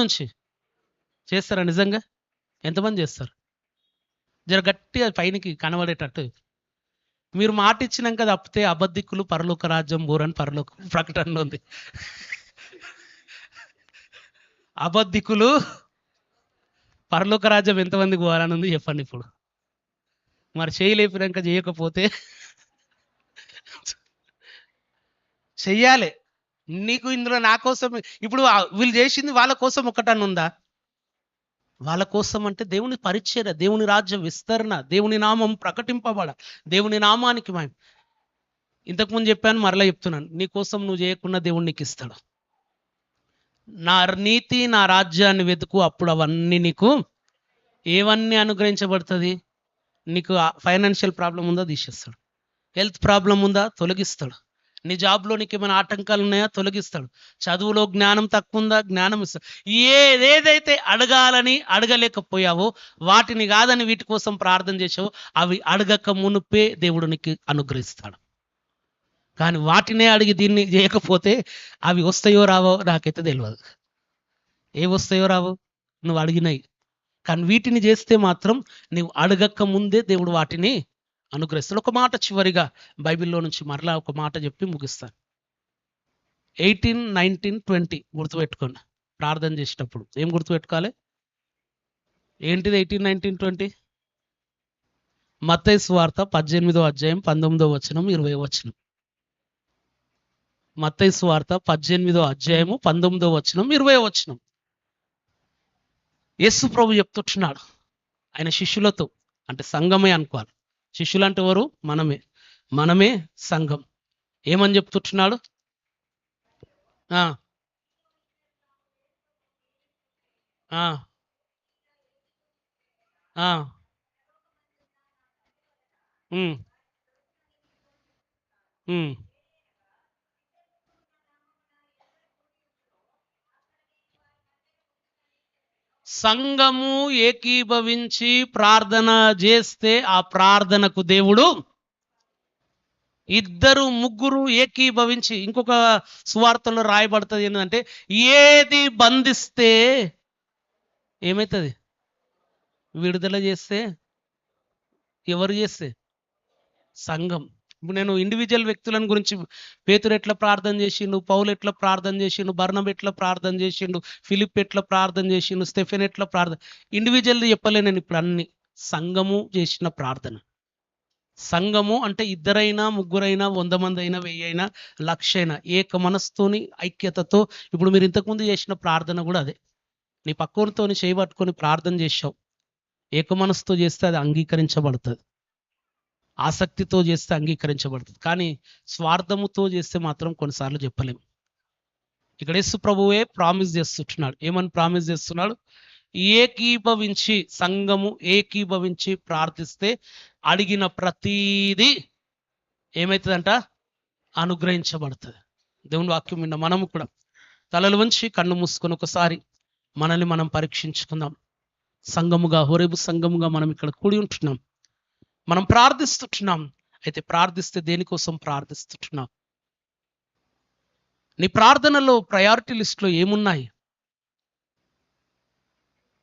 నుంచి చేస్తారా? నిజంగా ఎంతమంది చేస్తారు? జర గట్టిగా పైనకి కనబడేటట్టు. మీరు మాట ఇచ్చినాక తప్పితే అబద్ధికులు పరలోక రాజ్యం బోరని పరలోక ప్రకటనలో ఉంది. అబద్ధికులు పరలోక రాజ్యం ఎంతమందికి పోవాలని ఉంది చెప్పండి ఇప్పుడు. మరి చేయలేపినాక చేయకపోతే చెయ్యాలి. నీకు ఇందులో నా కోసం, ఇప్పుడు వీళ్ళు చేసింది వాళ్ళ కోసం ఒకటని ఉందా? వాళ్ళ కోసం అంటే దేవుని పరిచర్య, దేవుని రాజ్యం విస్తరణ, దేవుని నామం ప్రకటింపబడ, దేవుని నామానికి మేము ఇంతకుముందు చెప్పాను, మరలా చెప్తున్నాను, నీ కోసం నువ్వు చేయకుండా దేవుడు నీకు ఇస్తాడు. నా నీతి, నా రాజ్యాన్ని వెతుకు, అప్పుడు అవన్నీ నీకు ఏవన్నీ అనుగ్రహించబడుతుంది. నీకు ఫైనాన్షియల్ ప్రాబ్లం ఉందా? తీసేస్తాడు. హెల్త్ ప్రాబ్లం ఉందా? తొలగిస్తాడు. నీ జాబ్లో నీకు ఏమైనా ఆటంకాలు ఉన్నాయా? తొలగిస్తాడు. చదువులో జ్ఞానం తక్కువ ఉందా? జ్ఞానం ఇస్తాడు. ఏదైతే అడగాలని అడగలేకపోయావో, వాటిని కాదని వీటి కోసం ప్రార్థన చేసావో, అవి అడగక మునుపే దేవుడు నీకు అనుగ్రహిస్తాడు. కానీ వాటినే అడిగి దీన్ని చేయకపోతే అవి వస్తాయో రావో నాకైతే తెలియదు. ఏవి వస్తాయో రావో నువ్వు అడిగినాయి. కానీ వీటిని చేస్తే మాత్రం నువ్వు అడగక ముందే దేవుడు వాటిని అనుగ్రహిస్తాడు. ఒక మాట చివరిగా బైబిల్లో నుంచి మరలా ఒక మాట చెప్పి ముగిస్తాను. 18, 19, 20 గుర్తుపెట్టుకోండి. ప్రార్థన చేసేటప్పుడు ఏం గుర్తుపెట్టుకోవాలి? ఏంటిది 18, 19, 20? మత్తయి సువార్త 18వ అధ్యాయం 19వ వచనం, 20వ వచనం. మత్తయి సువార్త 18వ అధ్యాయము 19వ వచనం, 20వ వచనం. యేసు ప్రభు చెప్తున్నాడు ఆయన శిష్యులతో, అంటే సంఘమే అనుకోవాలి. శిష్యులు అంటే ఎవరు? మనమే సంఘం. ఏమని చెప్తున్నాడు? ఆ ఆ ఆ సంఘము ఏకీభవించి ప్రార్థన చేస్తే ఆ ప్రార్థనకు దేవుడు ఇద్దరు ముగ్గురు ఏకీభవించి, ఇంకొక సువార్తలో రాయబడుతుంది ఏంటంటే, ఏది బంధిస్తే ఏమవుతుంది? విడుదల చేస్తే. ఎవరు చేస్తే? సంఘం. ఇప్పుడు నేను ఇండివిజువల్ వ్యక్తులను గురించి, పేతురు ఎట్లా ప్రార్థన చేసిండు, పౌలు ఎట్లా ప్రార్థన చేసిండు, బర్నబా ఎట్లా ప్రార్థన చేసిండు, ఫిలిప్ ఎట్లా ప్రార్థన చేసిండు, స్టెఫెన్ ఎట్లా ప్రార్థన, ఇండివిజువల్ చెప్పలే నేను ఇప్పుడు అన్ని. సంఘము చేసిన ప్రార్థన. సంఘము అంటే ఇద్దరైనా, ముగ్గురైనా, 100 మంది అయినా, 1000 అయినా, 1,00,000 అయినా, ఏక మనస్తోని ఐక్యతతో. ఇప్పుడు మీరు ఇంతకుముందు చేసిన ప్రార్థన కూడా అదే. నీ పక్కనతోని చేయబట్టుకొని ప్రార్థన చేశావు, ఏక మనసుతో చేస్తే అది అంగీకరించబడుతుంది. ఆసక్తితో చేస్తే అంగీకరించబడుతుంది. కానీ స్వార్థముతో చేస్తే మాత్రం కొన్నిసార్లు చెప్పలేము. ఇక్కడ యేసు ప్రభువే ప్రామిస్ చేస్తున్నాడు. ఏమని ప్రామిస్ చేస్తున్నాడు? ఏకీభవించి, సంఘము ఏకీభవించి ప్రార్థిస్తే అడిగిన ప్రతీది ఏమవుతుందంట? అనుగ్రహించబడుతుంది. దేవుని వాక్యం విన్న మనము కూడా తలలు వంచి కన్ను మూసుకొని ఒకసారి మనల్ని మనం పరీక్షించుకుందాం. సంఘముగా, హోరేబు సంఘముగా మనం ఇక్కడ కూడి ఉంటున్నాం, మనం ప్రార్థిస్తున్నాం. అయితే ప్రార్థిస్తే దేనికోసం ప్రార్థిస్తున్నాం? నీ ప్రార్థనలో ప్రయారిటీ లిస్ట్లో ఏమున్నాయి?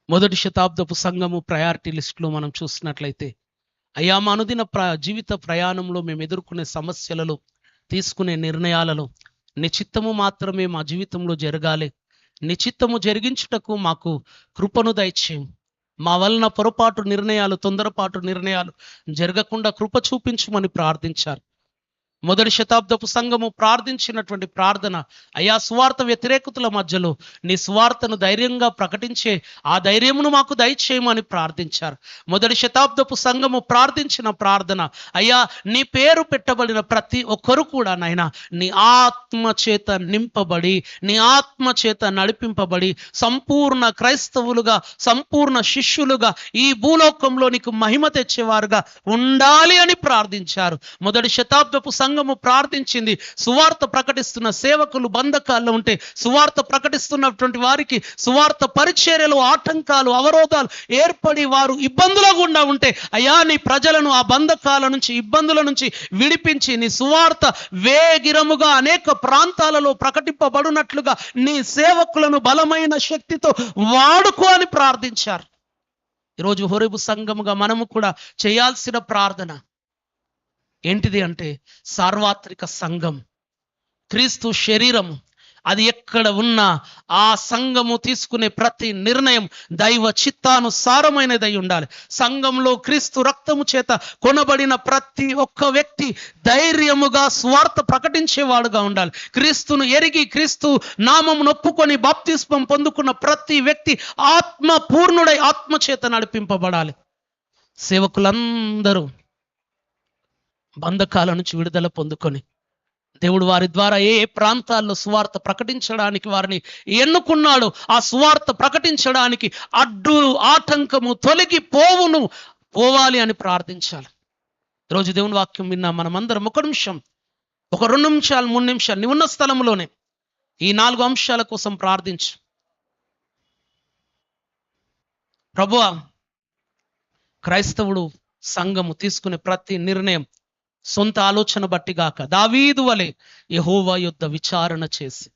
మొదటి శతాబ్దపు సంఘము ప్రయారిటీ లిస్టులో మనం చూసినట్లయితే, అయ్యా మా అనుదిన జీవిత ప్రయాణంలో మేము ఎదుర్కొనే సమస్యలలో, తీసుకునే నిర్ణయాలలో నీ చిత్తము మాత్రమే మా జీవితంలో జరగాలి. నీ చిత్తము జరిగించుటకు మాకు కృపను దయచేయం. మా వలన పొరపాటు నిర్ణయాలు, తొందరపాటు నిర్ణయాలు జరగకుండా కృప చూపించమని ప్రార్థించారు. మొదటి శతాబ్దపు సంఘము ప్రార్థించినటువంటి ప్రార్థన, అయ్యా సువార్త వ్యతిరేకతల మధ్యలో నీ సువార్తను ధైర్యంగా ప్రకటించే ఆ ధైర్యమును మాకు దయచేయమని ప్రార్థించారు. మొదటి శతాబ్దపు సంఘము ప్రార్థించిన ప్రార్థన, అయ్యా నీ పేరు పెట్టబడిన ప్రతి ఒక్కరు కూడా నాయనా నీ ఆత్మ చేత నింపబడి, నీ ఆత్మ చేత నడిపింపబడి సంపూర్ణ క్రైస్తవులుగా, సంపూర్ణ శిష్యులుగా ఈ భూలోకంలో నీకు మహిమ తెచ్చేవారుగా ఉండాలి అని ప్రార్థించారు. మొదటి శతాబ్దపు సంఘము ప్రార్థించింది. సువార్త ప్రకటిస్తున్న సేవకులు బంధకాల్లో ఉంటే, సువార్త ప్రకటిస్తున్నటువంటి వారికి సువార్త పరిచర్యలు ఆటంకాలు, అవరోధాలు ఏర్పడి వారు ఇబ్బందుల గుండా ఉంటే, అయ్యా నీ ప్రజలను ఆ బంధకాల నుంచి, ఇబ్బందుల నుంచి విడిపించి నీ సువార్త వేగిరముగా అనేక ప్రాంతాలలో ప్రకటింపబడినట్లుగా నీ సేవకులను బలమైన శక్తితో వాడుకో అని ప్రార్థించారు. ఈరోజు హోరేబు సంఘముగా మనము కూడా చేయాల్సిన ప్రార్థన ఏంటిది అంటే, సార్వత్రిక సంఘం, క్రీస్తు శరీరము, అది ఎక్కడ ఉన్నా ఆ సంఘము తీసుకునే ప్రతి నిర్ణయం దైవ చిత్తానుసారమైనదై ఉండాలి. సంఘంలో క్రీస్తు రక్తము చేత కొనబడిన ప్రతి ఒక్క వ్యక్తి ధైర్యముగా స్వార్థ ప్రకటించేవాడుగా ఉండాలి. క్రీస్తును ఎరిగి క్రీస్తు నామమును ఒప్పుకొని బాప్తిస్మం పొందుకున్న ప్రతి వ్యక్తి ఆత్మ పూర్ణుడై ఆత్మ చేత నడిపింపబడాలి. సేవకులందరూ బంధకాల నుంచి విడుదల పొందుకొని, దేవుడు వారి ద్వారా ఏ ప్రాంతాల్లో సువార్త ప్రకటించడానికి వారిని ఎన్నుకున్నాడో ఆ సువార్త ప్రకటించడానికి అడ్డు ఆటంకము పోవాలి అని ప్రార్థించాలి. ఈరోజు దేవుని వాక్యం విన్నా మనమందరం ఒక నిమిషం, ఒక 2 నిమిషాలు, 3 నిమిషాలు నీ ఉన్న స్థలంలోనే ఈ 4 అంశాల కోసం ప్రార్థించు. ప్రభువా, క్రైస్తవుడు సంఘము తీసుకునే ప్రతి నిర్ణయం సొంత ఆలోచన బట్టి గాక, దావీదు వలె యెహోవా యొద్ద విచారణ చేసి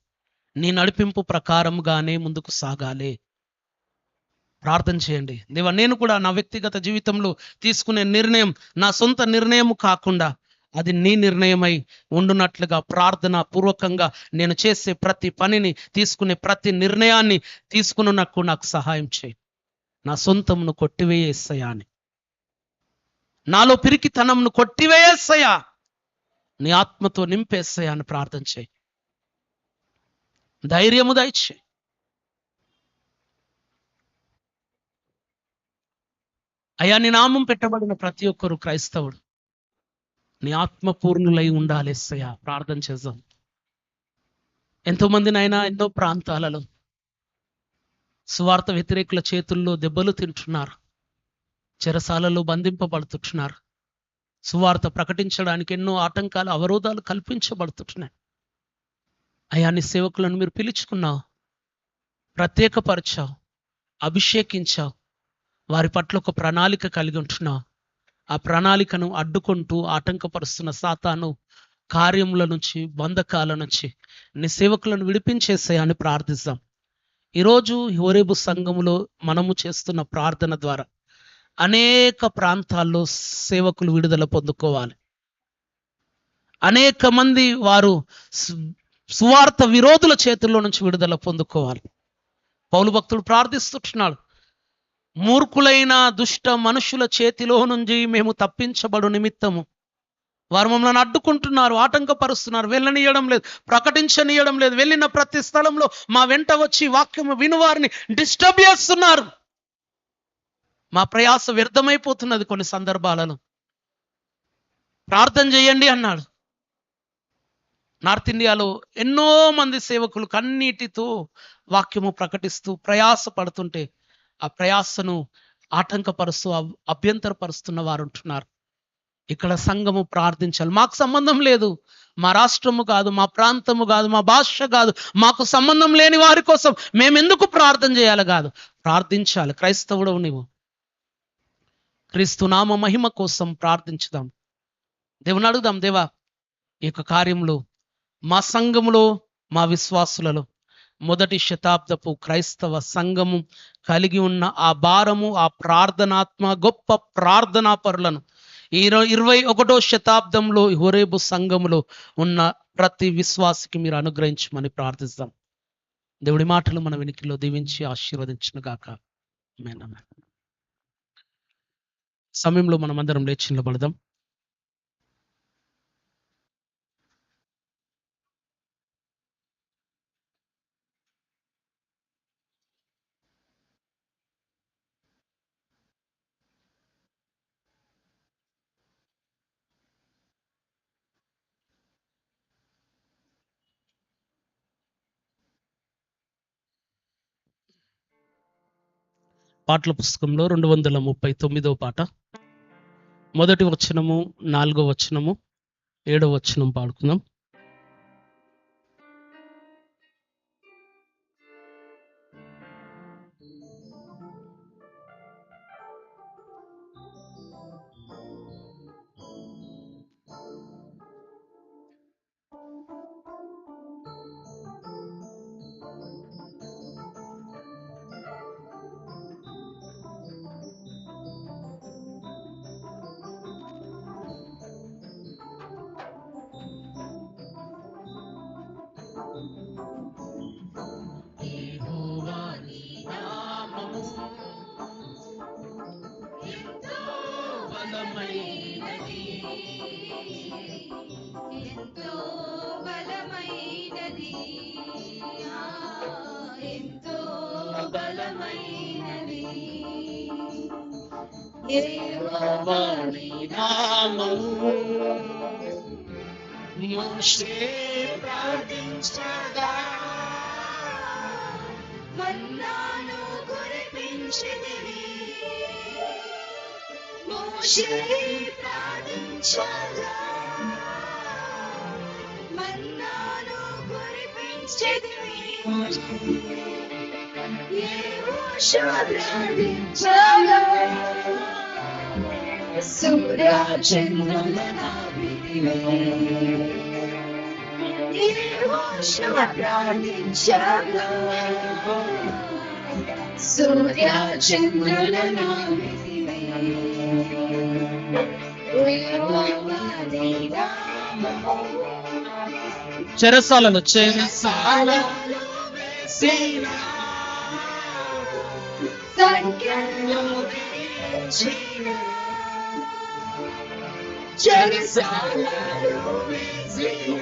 నీ నడిపింపు ప్రకారంగానే ముందుకు సాగాలి. ప్రార్థన చేయండి. దేవా, నేను కూడా నా వ్యక్తిగత జీవితంలో తీసుకునే నిర్ణయం నా సొంత నిర్ణయం కాకుండా అది నీ నిర్ణయమై ఉండునట్లుగా ప్రార్థన పూర్వకంగా నేను చేసే ప్రతి పనిని, తీసుకునే ప్రతి నిర్ణయాన్ని తీసుకున్నకు నాకు సహాయం చేయి. నా సొంతంను కొట్టివేయేసయ్యా అని, నాలో పిరికితనంను కొట్టివేయేసయ్యా, నీ ఆత్మతో నింపేసయ్యా అని ప్రార్థన చేయి. ధైర్యము దయచేయి. అయ్యా, నీ నామం పెట్టబడిన ప్రతి ఒక్కరు క్రైస్తవుడు నీ ఆత్మపూర్ణులై ఉండాలి ఎస్సయ్యా. ప్రార్థన చేద్దాం. ఎంతోమందినైనా ఎన్నో ప్రాంతాలలో సువార్త వ్యతిరేకుల చేతుల్లో దెబ్బలు తింటున్నారు, చెరసాలలో బంధింపబడుతున్నారు, సువార్త ప్రకటించడానికి ఎన్నో ఆటంకాలు, అవరోధాలు కల్పించబడుతున్నాయి. అయ్యా, నీ సేవకులను మీరు పిలుచుకున్నావు, ప్రత్యేకపరిచావు, అభిషేకించావు, వారి పట్ల ఒక ప్రణాళిక కలిగి ఉంటున్నావు. ఆ ప్రణాళికను అడ్డుకుంటూ ఆటంకపరుస్తున్న సాతాను కార్యముల నుంచి, బంధకాల నుంచి నీ సేవకులను విడిపించేసేయ్ అని ప్రార్థిస్తాం. ఈరోజు హోరేబు సంఘములో మనము చేస్తున్న ప్రార్థన ద్వారా అనేక ప్రాంతాల్లో సేవకులు విడుదల పొందుకోవాలి. అనేక మంది వారు సువార్త విరోధుల చేతుల్లో నుంచి విడుదల పొందుకోవాలి. పౌలు భక్తుడు ప్రార్థిస్తున్నాడు, మూర్ఖులైన దుష్ట మనుషుల చేతిలో నుంచి మేము తప్పించబడు నిమిత్తము వారు మమ్మల్ని అడ్డుకుంటున్నారు, ఆటంకపరుస్తున్నారు, వెళ్ళనియడం లేదు, ప్రకటించనియడం లేదు. వెళ్ళిన ప్రతి స్థలంలో మా వెంట వచ్చి వాక్యము వినువారిని డిస్టర్బ్ చేస్తున్నారు. మా ప్రయాస వ్యర్థమైపోతున్నది. కొన్ని సందర్భాలలో ప్రార్థన చేయండి అన్నాడు. నార్త్ ఇండియాలో ఎన్నో మంది సేవకులు కన్నీటితో వాక్యము ప్రకటిస్తూ ప్రయాస పడుతుంటే ఆ ప్రయాసను ఆటంకపరుస్తూ అభ్యంతరపరుస్తున్న వారు ఉంటున్నారు. ఇక్కడ సంఘము ప్రార్థించాలి. మాకు సంబంధం లేదు, మా రాష్ట్రము కాదు, మా ప్రాంతము కాదు, మా భాష కాదు, మాకు సంబంధం లేని వారి కోసం మేమెందుకు ప్రార్థన చేయాలి కాదు, ప్రార్థించాలి. క్రైస్తవుడవు నీవు, క్రీస్తు నామ మహిమ కోసం ప్రార్థించుదాం. దేవుని అడుగుదాం, దేవా ఈ యొక్క కార్యంలో మా సంఘములో, మా విశ్వాసులలో మొదటి శతాబ్దపు క్రైస్తవ సంఘము కలిగి ఉన్న ఆ భారము, ఆ ప్రార్థనాత్మ, గొప్ప ప్రార్థనా పరులను 21వ శతాబ్దంలో హోరేబు సంఘములో ఉన్న ప్రతి విశ్వాసికి మీరు అనుగ్రహించమని ప్రార్థిస్తాం. దేవుడి మాటలు మన వెనుకలో దీవించి ఆశీర్వదించును గాక. ఆమేన్. సమయంలో మనం అందరం లేచి నిలబడదాం. పాటల పుస్తకంలో 239వ పాట, మొదటి వచనము, 4వ వచనము, 7వ వచనం పాడుకుందాం. యెహోవా నీ నామము మోషే ప్రార్థించగా మన్నాను కురిపించితివి. మోషే ప్రార్థించగా మన్నాను కురిపించితివి. యెహోషువ ప్రార్థించగా సూర్యచంద్రులనాభితివి. యెహోషువ ప్రార్థించగా సూర్యచంద్రులనాభితివి. యెహోవా నీ నామము చెరసాలలో చెరసాలలో వేసిన సంఖ్యలో వేచిన చెరసాలలో వేసిన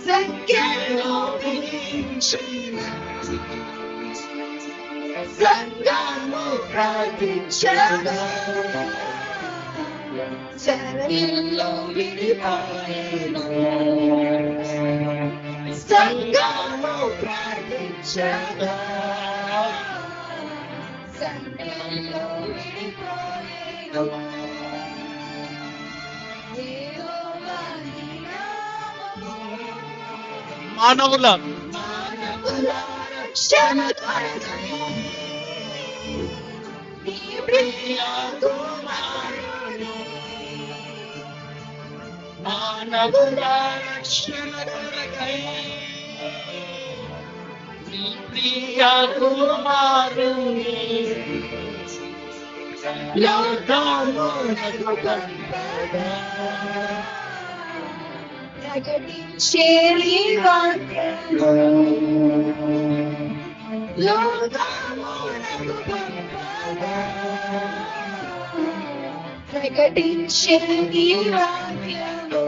సంఖ్యలో వేసిన సంఘము ప్రార్థించగా చెరలో విడిపోయెను. సంఘము ప్రార్థించగా సంఘంలో విడిపోయెను. యెహోవా నీ నామము మానవుల రక్షణ కొరకై నీ ప్రియ కుమారుని మానవుల రక్షణ కొరకై నీ ప్రియ కుమారుని లోకమునకు పంపగా ప్రకటించే నీ వాక్యము లోకమునకు పంపగా ప్రకటించే నీ వాక్యము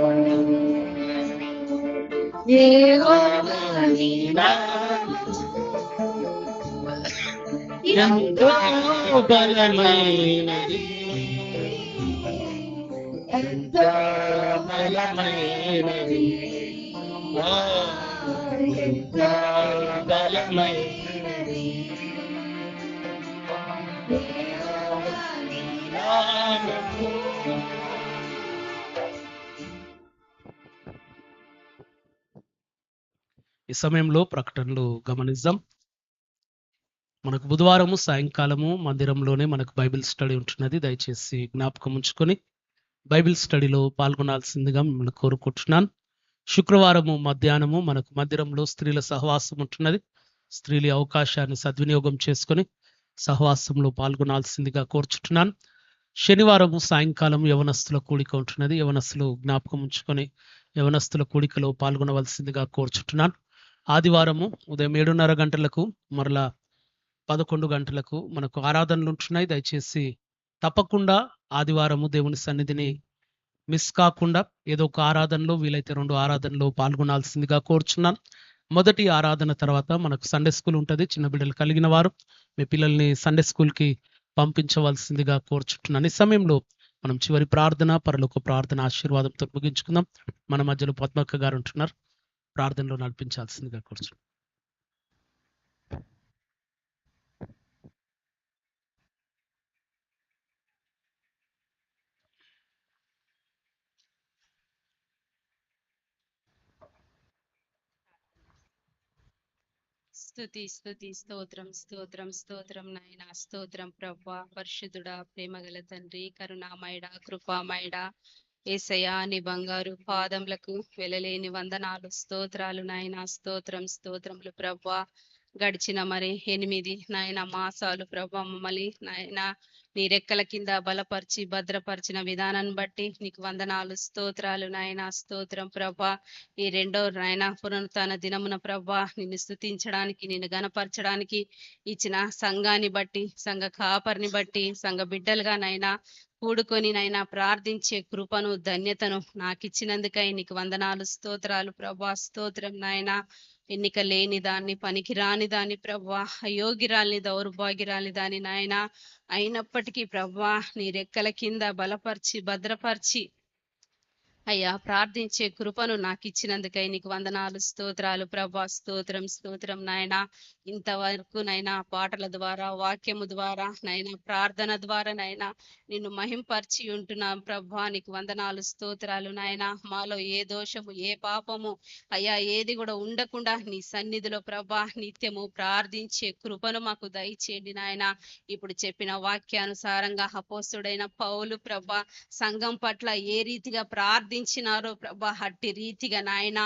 యెహోవా నీ నామము ఎంతో బలమైనది ఎంతో బలమైనది ఓ ఎంతో బలమైనది యెహోవా నీ నామము. ఈ సమయంలో ప్రకటనలు గమనిద్దాం. మనకు బుధవారము సాయంకాలము మందిరంలోనే మనకు బైబిల్ స్టడీ ఉంటున్నది. దయచేసి జ్ఞాపకం ఉంచుకొని బైబిల్ స్టడీలో పాల్గొనాల్సిందిగా మిమ్మల్ని కోరుకుంటున్నాను. శుక్రవారము మధ్యాహ్నము మనకు మందిరంలో స్త్రీల సహవాసం ఉంటున్నది. స్త్రీల అవకాశాన్ని సద్వినియోగం చేసుకొని సహవాసంలో పాల్గొనాల్సిందిగా కోరుచుంటున్నాను. శనివారము సాయంకాలం యవనస్తుల కూడిక ఉంటున్నది. యవనస్తులు జ్ఞాపకం ఉంచుకొని యవనస్తుల కూడికలో పాల్గొనవలసిందిగా కోరుచుంటున్నాను. ఆదివారము ఉదయం 7:30 గంటలకు మరలా 11 గంటలకు మనకు ఆరాధనలు ఉంటున్నాయి. దయచేసి తప్పకుండా ఆదివారము దేవుని సన్నిధిని మిస్ కాకుండా ఏదో ఒక ఆరాధనలో వీలైతే 2 ఆరాధనలో పాల్గొనాల్సిందిగా కోరుచున్నాను. మొదటి ఆరాధన తర్వాత మనకు సండే స్కూల్ ఉంటుంది. చిన్న బిడ్డలు కలిగిన వారు మీ పిల్లల్ని సండే స్కూల్కి పంపించవలసిందిగా కోరుచుంటున్నాను. ఈ సమయంలో మనం చివరి ప్రార్థన పరలోక ప్రార్థన ఆశీర్వాదంతో ముగించుకుందాం. మన మధ్యలో పద్మక్క గారు ఉంటున్నారు. ప్రార్థనలో నడిపించాల్సిందిగా కోరుచున్నాను. స్తుతి స్తుతి స్తోత్రం స్తోత్రం స్తోత్రం నాయన స్తోత్రం ప్రభా పరిశుద్ధుడా ప్రేమగల తండ్రి కరుణామయుడా కృపామయుడా యేసయ్యా నీ బంగారు పాదములకు వెలలేని వందనాలు స్తోత్రాలు నాయన స్తోత్రం స్తోత్రములు ప్రభా గడిచిన మరి 8 నాయన మాసాలు ప్రభా మమ్మల్ని నాయన నీ రెక్కల కింద బలపరిచి భద్రపరిచిన విధానాన్ని బట్టి నీకు వందనాలు స్తోత్రాలు నాయన స్తోత్రం ప్రభా ఈ రెండో నాయన పునరుత్థాన దినమున ప్రభా నిన్ను స్తుతించడానికి నిన్ను గణపరచడానికి ఇచ్చిన సంఘాన్ని బట్టి సంఘ కాపరిని బట్టి సంఘ బిడ్డలుగా నాయన కూడుకొని నైనా ప్రార్థించే కృపను ధన్యతను నాకు ఇచ్చినందుకై నీకు వందనాలు స్తోత్రాలు ప్రభా స్తోత్రం నాయన ఎన్నిక లేని దాన్ని పనికి రాని దాన్ని ప్రభా అయోగ్యురాల్ని దౌర్భాగ్యురాలి దాన్ని నాయన అయినప్పటికీ ప్రభా నీ రెక్కల కింద బలపరిచి భద్రపరిచి అయ్యా ప్రార్థించే కృపను నాకు ఇచ్చినందుకై నీకు వందనాలు స్తోత్రాలు ప్రభా స్తోత్రం స్తోత్రం నాయన ఇంతవరకు నైనా పాటల ద్వారా వాక్యము ద్వారా నైనా ప్రార్థన ద్వారా నైనా నిన్ను మహింపరిచి ఉంటున్నాం ప్రభా నీకు వందనాలు స్తోత్రాలు నాయన మాలో ఏ దోషము ఏ పాపము అయ్యా ఏది కూడా ఉండకుండా నీ సన్నిధిలో ప్రభా నిత్యము ప్రార్థించే కృపను మాకు దయచేయండి నాయన ఇప్పుడు చెప్పిన వాక్యానుసారంగా అపోస్తుడైన పౌలు ప్రభా సంఘం పట్ల ఏ రీతిగా ప్రార్థించినారో ప్రభా అట్టి రీతిగా నాయన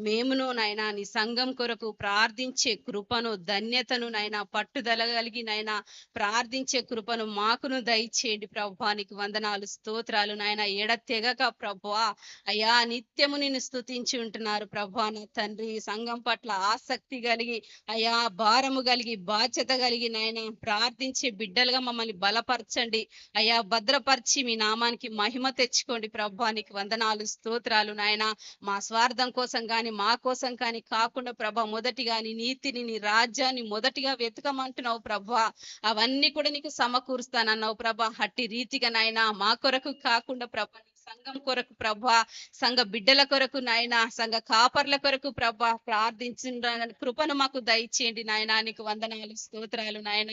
మేమును నాయన నీ సంఘం కొరకు ప్రార్థించే కృపను ధన్యతను నాయన పట్టుదల కలిగి నాయన ప్రార్థించే కృపను మాకును దయచేయండి ప్రభా నీకు వందనాలు స్తోత్రాలు నాయన ఎడతెగక ప్రభా అయ్యా నిత్యము నిన్ను స్తుతించి ఉంటున్నారు ప్రభా నా తండ్రి సంఘం పట్ల ఆసక్తి కలిగి అయ్యా భారము కలిగి బాధ్యత కలిగి నాయన ప్రార్థించే బిడ్డలుగా మమ్మల్ని బలపరచండి అయ్యా భద్రపరిచి మీ నామానికి మహిమ తెచ్చుకోండి ప్రభా నీకు వందనాలు స్తోత్రాలు నాయన మా స్వార్థం కోసం కానీ మా కోసం కానీ కాకుండా ప్రభా మొదటిగా నీ నీతిని నీ రాజ్యాన్ని మొదటిగా వెతకమంటున్నావు ప్రభా అవన్నీ కూడా నీకు సమకూరుస్తానన్నావు ప్రభా అట్టి రీతిగా నాయన మా కొరకు కాకుండా ప్రభా సంఘం కొరకు ప్రభా సంఘ బిడ్డల కొరకు నాయన సంఘ కాపర్ల కొరకు ప్రభా ప్రార్థించిన కృపను మాకు దయచేయండి నాయన నీకు వందనాలు స్తోత్రాలు నాయన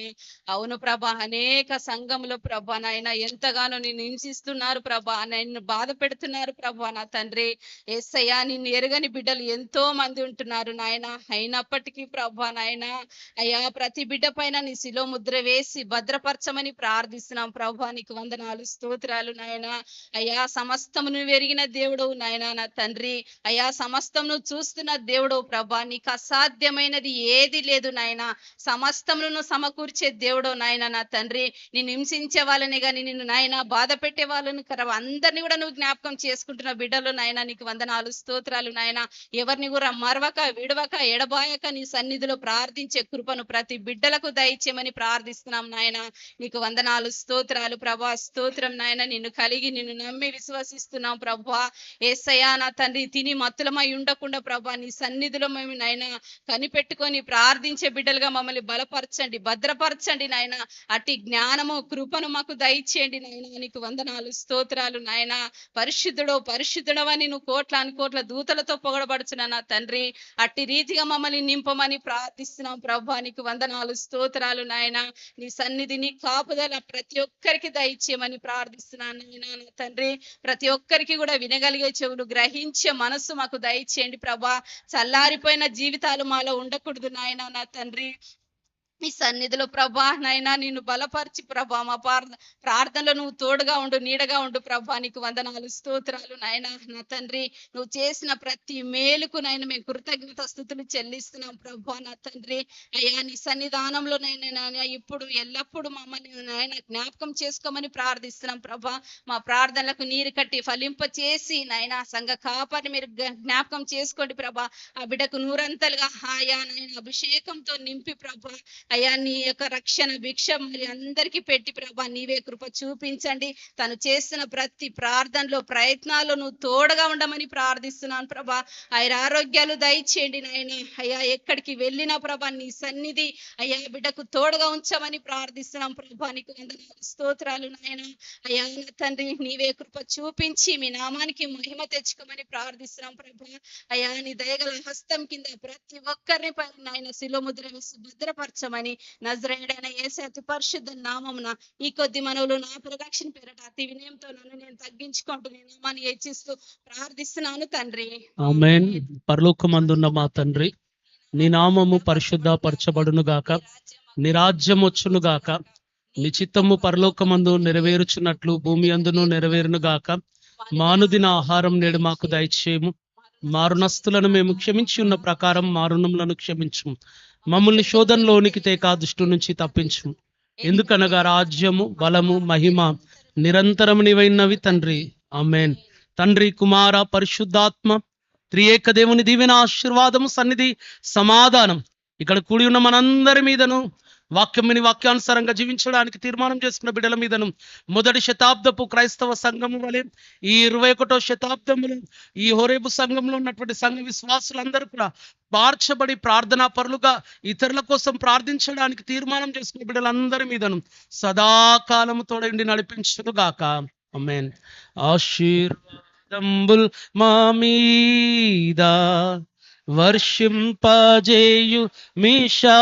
అవును ప్రభా అనేక సంఘంలో ప్రభా నాయన ఎంతగానో నిన్ను హింసిస్తున్నారు ప్రభా నిన్ను బాధ పెడుతున్నారు ప్రభా నా తండ్రి యేసయ్యా నిన్ను ఎరగని బిడ్డలు ఎంతో మంది ఉంటున్నారు నాయన అయినప్పటికీ ప్రభా నాయన అయ్యా ప్రతి బిడ్డ పైన నీ శిలో ముద్ర వేసి భద్రపరచమని ప్రార్థిస్తున్నాం ప్రభా నీకు వందనాలు స్తోత్రాలు నాయన అయ్యా సమస్తమును ఎరిగిన దేవుడవు నాయనా నా తండ్రి. అయ్యా సమస్తం నువ్వు చూస్తున్న దేవుడవు ప్రభా. నీకు అసాధ్యమైనది ఏది లేదు నాయనా. సమస్తమును సమకూర్చే దేవుడవు నాయనా నా తండ్రి. నిన్ను హింసించే వాళ్ళని కానీ నిన్ను నాయనా బాధ పెట్టే వాళ్ళని అందరినీ కూడా నువ్వు జ్ఞాపకం చేసుకుంటున్న బిడ్డలు నాయనా. నీకు వందనాలు స్తోత్రాలు నాయనా. ఎవరిని కూడా మరవక విడవక ఎడబాయక నీ సన్నిధిలో ప్రార్థించే కృపను ప్రతి బిడ్డలకు దయచేయమని ప్రార్థిస్తున్నాం నాయన. నీకు వందనాలు స్తోత్రాలు ప్రభా. స్తోత్రం నాయన. నిన్ను కలిగి నిన్ను నమ్మి విశ్వసిస్తున్నాం ప్రభా. యేసయ్యా నా తండ్రి, తిని మత్తులమై ఉండకుండా ప్రభా నీ సన్నిధిలో మేము నాయన కనిపెట్టుకొని ప్రార్థించే బిడ్డలుగా మమ్మల్ని బలపరచండి, భద్రపరచండి నాయన. అట్టి జ్ఞానము కృపను మాకు దయచేయండి నాయన. నీకు వందనాలు స్తోత్రాలు నాయన. పరిశుద్ధుడవని నువ్వు కోట్ల దూతలతో పొగడబడుచున్నా నా తండ్రి. అట్టి రీతిగా మమ్మల్ని నింపమని ప్రార్థిస్తున్నాం ప్రభా. నీకు వందనాలు స్తోత్రాలు నాయన. నీ సన్నిధి నీ కాపుదల ప్రతి ఒక్కరికి దయచేయమని ప్రార్థిస్తున్నాను నాయన నా తండ్రి. ప్రతి ఒక్కరికి కూడా వినగలిగే చెవులు, గ్రహించే మనస్సు మాకు దయచేయండి ప్రభా. చల్లారిపోయిన జీవితాలు మాలో ఉండకూడదు నాయన నా తండ్రి. నీ సన్నిధిలో ప్రభా నాయనా నిన్ను బలపరిచి ప్రభా మా ప్రార్థనలో నువ్వు తోడుగా ఉండు, నీడగా ఉండు ప్రభా. నీకు వందనాలు స్తోత్రాలు నాయన నా తండ్రి. నువ్వు చేసిన ప్రతి మేలుకు నాయన మేము కృతజ్ఞత స్తుతులు చెల్లిస్తున్నాం ప్రభా నా తండ్రి. అయ్యా నీ సన్నిధానంలో నాయన ఇప్పుడు ఎల్లప్పుడూ మమ్మల్ని నాయన జ్ఞాపకం చేసుకోమని ప్రార్థిస్తున్నాం ప్రభా. మా ప్రార్థనలకు నీరు కట్టి ఫలింప చేసి నాయన సంఘ కాపరిని మీరు జ్ఞాపకం చేసుకోండి ప్రభా. ఆ బిడ్డకు నూరంతలుగా ఆయా నాయన అభిషేకంతో నింపి ప్రభా. అయ్యా నీ యొక్క రక్షణ భిక్ష మరి అందరికీ పెట్టి ప్రభా నీవే కృప చూపించండి. తను చేస్తున్న ప్రతి ప్రార్థనలో ప్రయత్నాల్లో నువ్వు తోడుగా ఉండమని ప్రార్థిస్తున్నాను ప్రభా. ఆయన ఆరోగ్యాలు దయచేయండి నాయన. అయ్యా ఎక్కడికి వెళ్ళినా ప్రభా నీ సన్నిధి అయ్యా బిడ్డకు తోడుగా ఉంచమని ప్రార్థిస్తున్నాం ప్రభా. నీకు వందనాలు స్తోత్రాలు నాయన. అయ్యా నా తండ్రి నీవే కృప చూపించి మీ నామానికి మహిమ తెచ్చుకోమని ప్రార్థిస్తున్నాం ప్రభా. అయ్యా నీ దయగల హస్తం కింద ప్రతి ఒక్కరిని నాయన శిలో ముద్ర వేసి భద్రపరచమని నజరేయుడైన యేసు అతి పరిశుద్ధ నామమున ఈ కొద్ది మనవులు నా పరిరక్షణ పేరట అతి వినయంతో నన్ను నేను తగ్గించుకుంటూ నీ నామాన్ని హెచ్చిస్తూ ప్రార్థిస్తున్నాను తండ్రి. ఆమేన్. పరలోకమందున్న మా తండ్రి, నీ నామము పరిశుద్ధపరచబడును గాక, నీ రాజ్యం వచ్చును గాక, నీ చిత్తము పరలోకమందు నెరవేరుచున్నట్లు భూమి అందును నెరవేరును గాక. మానుదిన ఆహారం నేడు మాకు దయచేయము. మా రుణస్తులను మేము క్షమించి ఉన్న ప్రకారం మా రుణములను క్షమించు. మమ్మల్ని శోధనలోనికి తేక దుష్టు నుంచి తప్పించు. ఎందుకనగా రాజ్యము బలము మహిమ నిరంతరం నీవైనవి తండ్రి. ఆమేన్. తండ్రి కుమార పరిశుద్ధాత్మ త్రియేక దేవుని దీవెన ఆశీర్వాదము సన్నిధి సమాధానం ఇక్కడ కూడి ఉన్న మనందరి మీదను వాక్యముని వాక్యానుసారంగా జీవించడానికి తీర్మానం చేసుకున్న బిడ్డల మీదను మొదటి శతాబ్దపు క్రైస్తవ సంఘము వలె ఈ 21వ శతాబ్దములో ఈ హోరేబు సంఘంలో ఉన్నటువంటి సంఘ విశ్వాసులందరూ కూడా మార్చబడి ప్రార్థనా పరులుగా ఇతరుల కోసం ప్రార్థించడానికి తీర్మానం చేసుకున్న బిడ్డలందరి మీదను సదాకాలము తోడైండి నడిపించును గాక. ఆమేన్. ఆశీర్వాదంబుల్ మా మీద వర్షింపజేయు మీషా,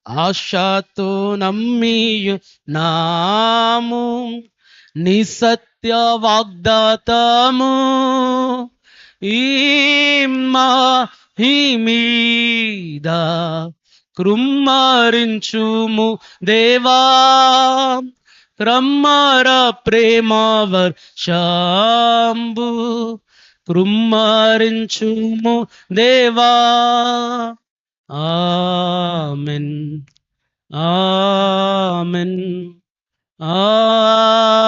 ఆశతో నమ్మియు నాము నీ సత్య వాగ్దాతము. ఈ మీద కృమ్మరించుము దేవా, క్రమ్మర ప్రేమ వర్షంబు కృమ్మరించుము దేవా. Amen amen amen.